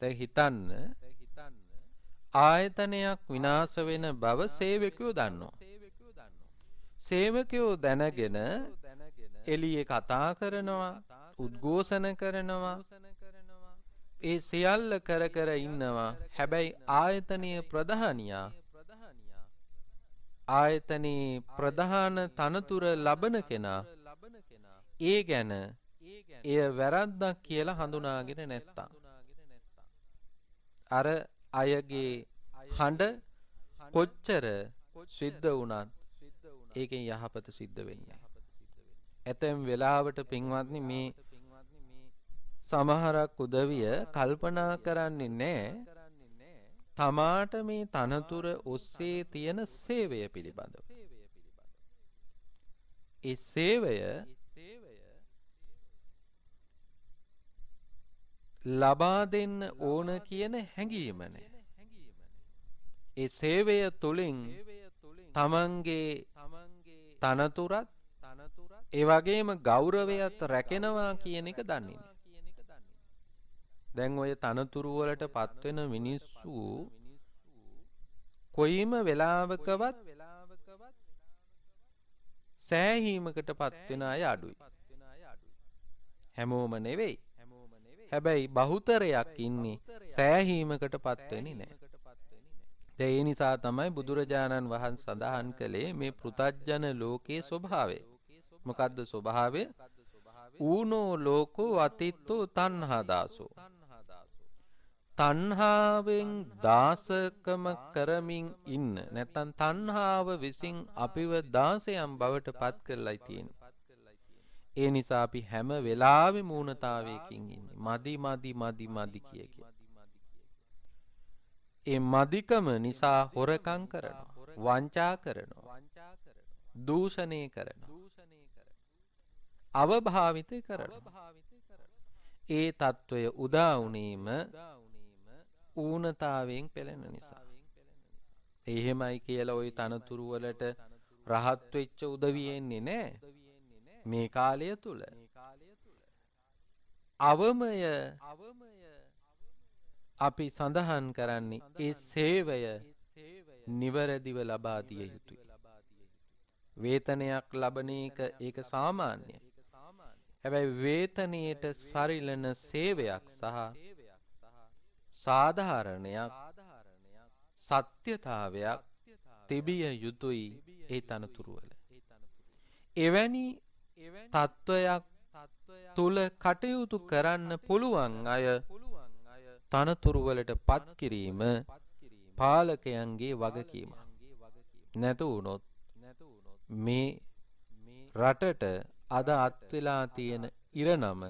දැන් හිතන්න ආයතනයක් විනාශ වෙන බව සේවකයෝ දන්නවා. සේවකයෝ දැනගෙන එළියේ කතා කරනවා, උද්ඝෝෂණ කරනවා. ඒ සියල්ල කර කර ඉන්නවා. හැබැයි ආයතනීය ප්‍රධානියා ආයතනයේ ප්‍රධාන තනතුර ලබන කෙනා ඒ ගැන එය වැරද්දක් කියලා හඳුනාගෙන නැත්තම් අර අයගේ හඬ කොච්චර සිද්ධ වුණත් ඒකෙන් යහපත සිද්ධ වෙන්නේ. ඇතැම් වෙලාවට පින්වත්නි මේ සමහරක් උදවිය කල්පනා කරන්නේ නැහැ තමාට මේ තනතුර ඔස්සේ තියෙන සේවය පිළිබඳව. ඒ සේවය ලබා දෙන්න ඕන කියන හැඟීම නැහැ. ඒ සේවය තුළින් තමන්ගේ තනතුරත් ඒ වගේම ගෞරවයත් රැකෙනවා කියන එක දන්නේ නැහැ. දැන් ඔය තනතුරු වලට පත්වෙන මිනිස්සු කොයිම වෙලාවකවත් සෑහීමකට පත්වෙන අය අඩුයි. හැමෝම නෙවෙයි. හැබැයි බහුතරයක් ඉන්නේ සෑහීමකට පත්වෙන්නේ නැහැ. ඒ නිසා තමයි බුදුරජාණන් වහන්සේ සඳහන් කළේ මේ පෘථග්ජන ලෝකයේ ස්වභාවය. මොකද්ද ස්වභාවය? ඌනෝ ලෝකෝ අතිත්තෝ තණ්හා දාසෝ. තණ්හාවෙන් දාසකම කරමින් ඉන්න නැත්නම් තණ්හාව විසින් අපිව දාසයන් බවට පත් කරලා තියෙන්නේ. ඒ නිසා අපි හැම වෙලාවෙම මූණතාවයකින් ඉන්නේ. මදි මදි මදි මදි කිය කිය. ඒ මදිකම නිසා හොරකම් කරනවා, වංචා කරනවා, දූෂණය කරනවා, අවභාවිත කරනවා. ඒ తত্ত্বය උදා වුණීම ඌනතාවයෙන් පෙළෙන නිසා. එහෙමයි කියලා ওই තනතුරු වලට රහත් වෙච්ච උදවිය එන්නේ නැහැ. මේ කාලය තුල අවමය අපි සඳහන් කරන්නේ ඒ සේවය නිවැරදිව ලබා දිය යුතුයි. වේතනයක් ලබන එක ඒක සාමාන්‍යයි. හැබැයි වේතනයේට සරිලන සේවයක් සහ සාධාරණයක් සත්‍යතාවයක් තිබිය යුතුයි ඒ තනතුරු වල. එවැනි තත්වයක් තුල කටයුතු කරන්න පුළුවන් අය තනතුරු වලට පත් කිරීම පාලකයන්ගේ වගකීමක්. නැතු වුණොත් මේ රටට අද අත් වෙලා තියෙන ඉරණම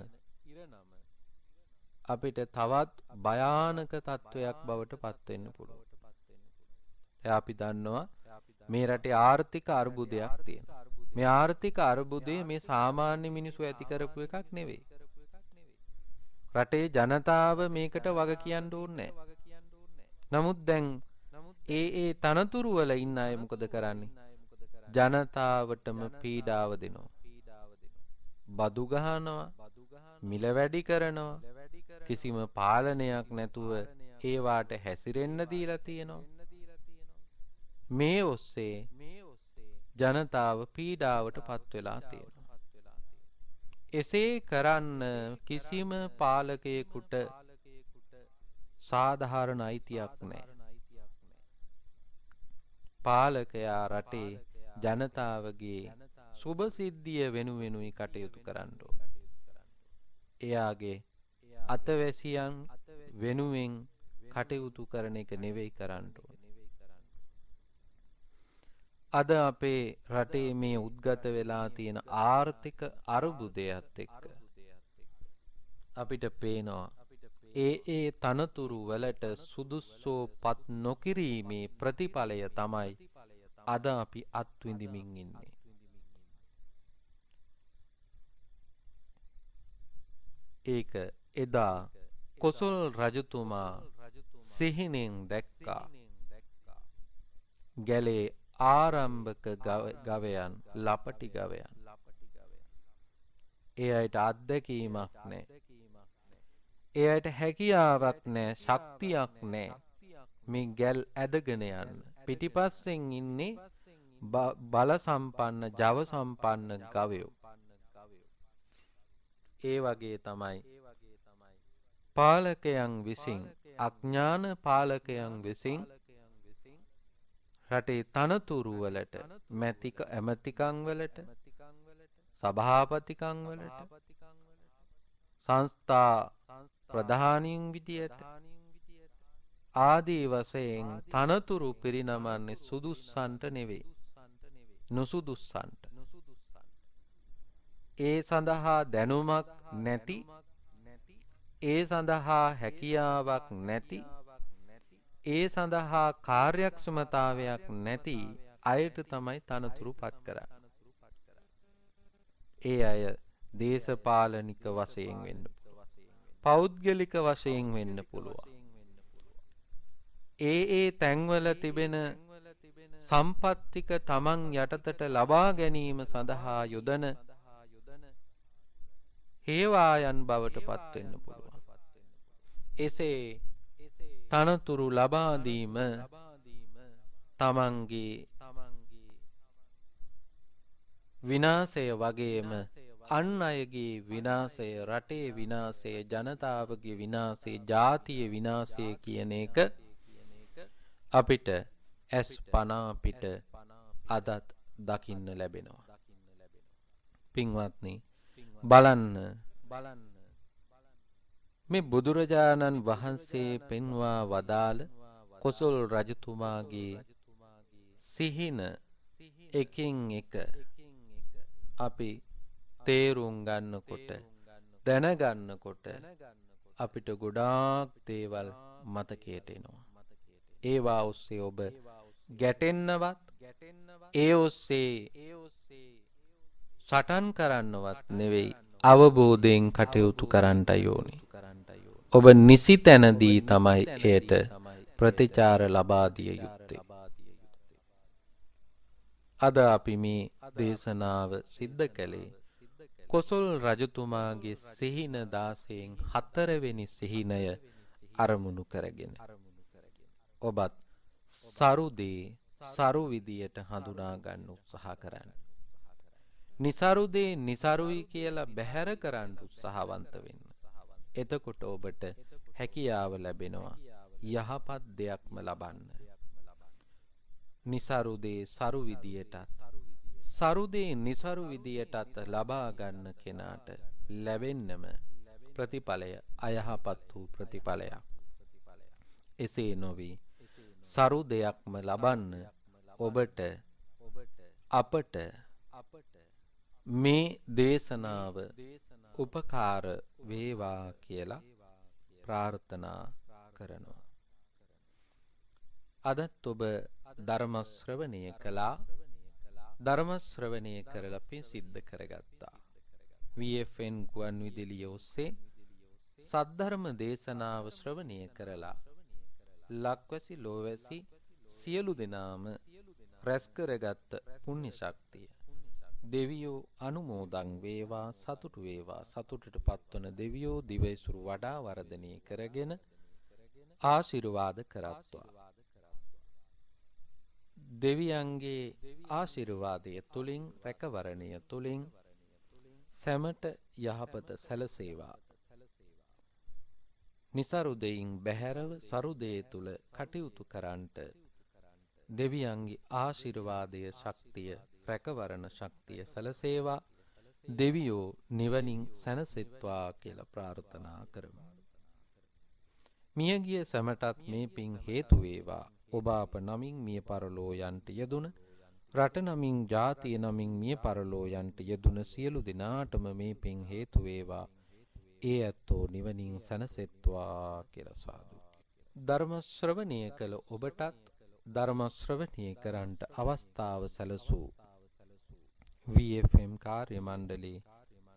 අපිට තවත් භයානක තත්වයක් බවට පත් වෙන්න පුළුවන්. එයා අපි දන්නවා මේ රටේ ආර්ථික අර්බුදයක් තියෙනවා. මේ ආර්ථික අර්බුදය මේ සාමාන්‍ය මිනිස්සු ඇති කරපු එකක් නෙවෙයි. රටේ ජනතාව මේකට වග කියන්න ඕනේ නැහැ. නමුත් දැන් ඒ තනතුරු වල ඉන්න අය මොකද කරන්නේ? ජනතාවටම පීඩාව දෙනවා. බදු ගහනවා, මිල වැඩි කරනවා. කිසිම පාලනයක් නැතුව ඒවාට හැසිරෙන්න දීලා තියෙනවා. මේ ඔස්සේ ජනතාව පීඩාවට පත් වෙලා තියෙනවා. එසේ කරන්න කිසිම පාලකයෙකුට සාධාරණ අයිතියක් නැහැ. පාලකයා රටේ ජනතාවගේ සුබ සිද්ධිය වෙනුවෙනුයි කටයුතු කරන්න ඕන. එයාගේ අතවැසියන් වෙනුවෙන් කටයුතු කරන එක නෙවෙයි කරන්න ඕන. අද අපේ රටේ මේ උද්ගත වෙලා තියෙන ආර්ථික අර්බුදයත් එක්ක අපිට පේනවා ඒ තනතුරු වලට සුදුස්සෝ පත් නොකිරීමේ ප්‍රතිඵලය තමයි අද අපි අත්විඳිමින් ඉන්නේ. ඒක එදා කොසල් රජතුමා සිහිනෙන් දැක්කා. ගැලේ ආරම්භක ගවයන්, ලපටි ගවයන්. ඒ අයට අත්දැකීමක් නැහැ. ඒ අයට හැකියාවක් නැහැ, ශක්තියක් නැහැ. මේ ගැල් ඇදගෙන යන්න. පිටිපස්සෙන් ඉන්නේ බල සම්පන්න, ජව සම්පන්න ගවයෝ. ඒ වගේ තමයි පාලකයන් විසින්, අඥාන පාලකයන් විසින් රටේ තනතුරු වලට, ඇමතිකම් වලට, සභාපතිකම් වලට, සංස්ථා ප්‍රධානීන් විදියට ආදී වශයෙන් තනතුරු පිරිනමන්නේ සුදුස්සන්ට නෙවෙයි, නුසුදුස්සන්ට. ඒ සඳහා දැනුමක් නැති, ඒ සඳහා හැකියාවක් නැති, ඒ සඳහා කාර්යක්ෂමතාවයක් නැති අයට තමයි තනතුරු පත් කරන්නේ. ඒ අය දේශපාලනික වශයෙන් වෙන්න පුළුවන්. පෞද්ගලික වශයෙන් වෙන්න පුළුවන්. ඒ තැන්වල තිබෙන සම්පත්තික තමන් යටතට ලබා ගැනීම සඳහා යොදන හේවායන් බවට පත්වෙන්න පුළුවන්. එසේ තනතුරු ලබා දීම තමන්ගේ විනාශය වගේම අන් අයගේ විනාශය, රටේ විනාශය, ජනතාවගේ විනාශය, ජාතියේ විනාශය කියන එක අපිට ඇස් පනා පිට අදත් දකින්න ලැබෙනවා. පින්වත්නි, බලන්න මේ බුදුරජාණන් වහන්සේ පෙන්වා වදාළ කොසල් රජතුමාගේ සිහින එකින් එක අපි තේරුම් ගන්නකොට, දැනගන්නකොට අපිට ගොඩාක් දේවල් මතකයට එනවා. ඒවා ඔස්සේ ඔබ ගැටෙන්නවත්, ඒ ඔස්සේ සටන් කරන්නවත් නෙවෙයි, අවබෝධයෙන් කටයුතු කරන්නයි ඕනි. ඔබ නිසි තැනදී තමයි එයට ප්‍රතිචාර ලබා දිය යුත්තේ. අද අපි මේ දේශනාව සිද්ධ කළේ කොසල් රජතුමාගේ සිහින 16න් 4 වෙනි සිහිනය අරමුණු කරගෙන. ඔබත් සරුදේ සරු විදියට හඳුනා ගන්න උත්සාහ කරන්න. નિසරුදේ નિසරුයි කියලා බැහැර කරන්න උත්සාහවන්ත වෙන්න. එතකොට ඔබට හැකියාව ලැබෙනවා යහපත් දෙයක්ම ලබන්න. નિසරුදේ සරු විදියටත්, සරුදේ નિසරු විදියටත් ලබා ගන්න කෙනාට ලැබෙන්නම ප්‍රතිඵලය අයහපත් වූ ප්‍රතිඵලයක්. එසේ නොවේ සරු දෙයක්ම ලබන්න ඔබට අපට මේ දේශනාව උපකාර වේවා කියලා ප්‍රාර්ථනා කරනවා. අදත් ඔබ ධර්ම ශ්‍රවණය කළා. ධර්ම ශ්‍රවණය කරලා පින් සිද්ධ කරගත්තා. VFN ගුවන් විදුලිය ඔස්සේ සද්ධර්ම දේශනාව ශ්‍රවණය කරලා ලක්වැසි ලෝවැසි සියලු දෙනාම රැස් කරගත් පුණ්‍ය ශක්තිය දෙවියෝ අනුමෝදන් වේවා, සතුටු වේවා. සතුටට පත්වන දෙවියෝ දිවයිසුරු වඩා වර්ධනය කරගෙන ආශිර්වාද කරත්වා. දෙවියන්ගේ ආශිර්වාදය තුලින්, රැකවරණය තුලින් සැමට යහපත සැලසේවා. નિසරුදෙයින් බැහැරව සරුදේ තුල කටයුතු කරන්ට දෙවියන්ගේ ආශිර්වාදය, ශක්තිය, රැකවරණ ශක්තිය සැලසේවා. දෙවියෝ නිවනින් සැනසෙත්වා කියලා ප්‍රාර්ථනා කරමු. මියගිය සැමටත් මේ පින් හේතු වේවා. ඔබ අප නමින් මිය පරලෝ යන්ට යෙදුන, රට නමින්, ජාතිය නමින් මිය පරලෝ යන්ට යෙදුන සියලු දෙනාටම මේ පින් හේතු වේවා. ඒ ඇත්තෝ නිවනින් සැනසෙත්වා කියලා සාදු. ධර්ම ශ්‍රවණය කළ ඔබටත් ධර්ම ශ්‍රවණය කරන්ට අවස්ථාව සැලසූ VFM කාර්ය මණ්ඩලයේ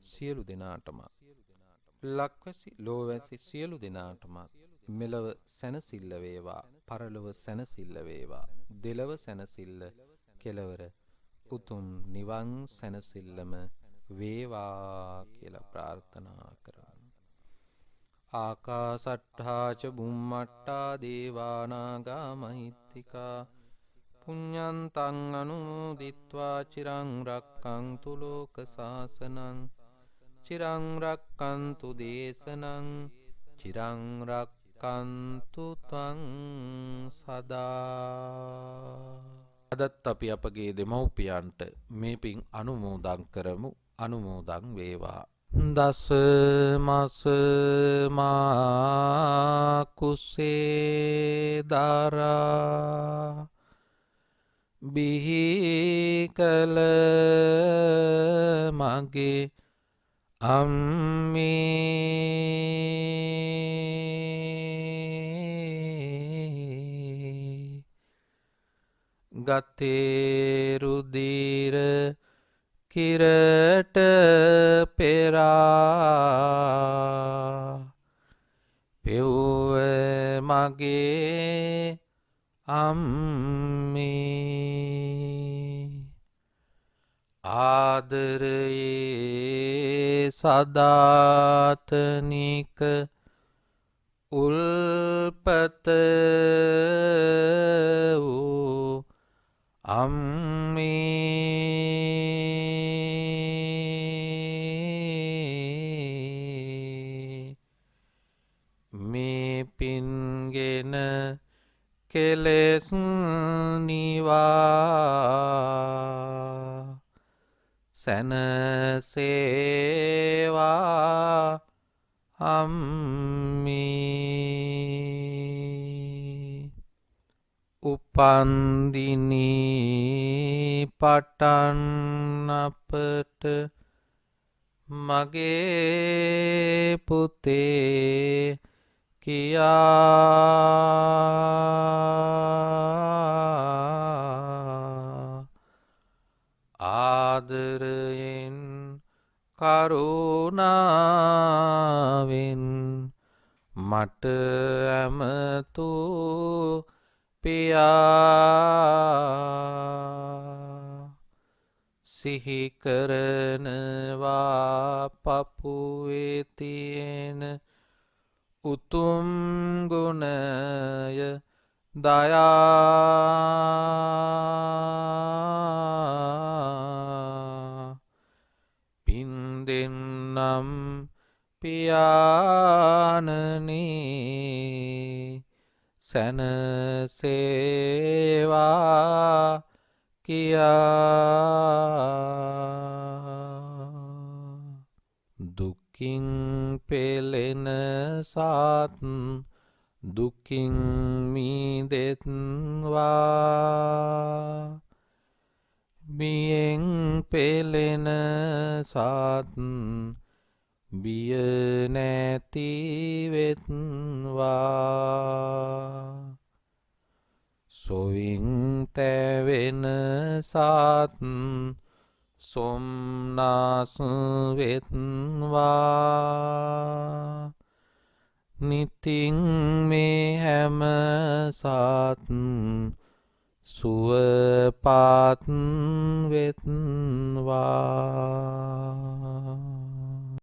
සියලු දෙනාටම, ලක්වැසි ලෝවැසි සියලු දෙනාටම මෙලව සැනසෙල්ල වේවා, පරලොව සැනසෙල්ල වේවා, දෙලව සැනසෙල්ල, කෙලවර උතුම් නිවන් සැනසෙල්ලම වේවා කියලා ප්‍රාර්ථනා කරමු. ආකාසට්ඨා ච බුම්මට්ඨා දේවානාගා මහිත්‍තිකා පුඤ්ඤන්තං අනුමෝදිත්වා චිරං රක්ඛන්තු ලෝක සාසනං චිරං රක්ඛන්තු දේශනං චිරං රක්ඛන්තු ත්වං සදා. අදත් අපි අපගේ දෙමව්පියන්ට මේ පින් අනුමෝදන් කරමු. අනුමෝදන් වේවා. දස මස මා කුසේ දරා බිහි කල මගේ අම්මේ ගතේ රුධිර කිරට පෙරා පෙව්ව මගේ අම්මේ ආදරයේ සදාතනික උල්පත වූ අම්මේ මේ පින්ගෙන කෙලෙස් නිවා සැනසේවා අම්මේ උපන්දිනී පටන් අපට මගේ පුතේ කියා ආදරයෙන් කරුණාවෙන් මට ඇමතු පියා සිහිකරනවා පපුවේ තියෙන උතුම් ගුණය දයා පින් දෙන්නම් පියාණනි සැනසේවා කියා දුකින් පෙළෙන සත් දුකින් මිදෙත්වා බියෙන් පෙළෙන සත් බිය නැති වෙත්වා සොයින් තැවෙන සත් සොම්නස් වෙත්වා නිතින් මේ හැම සත් සුවපත් වෙත්වා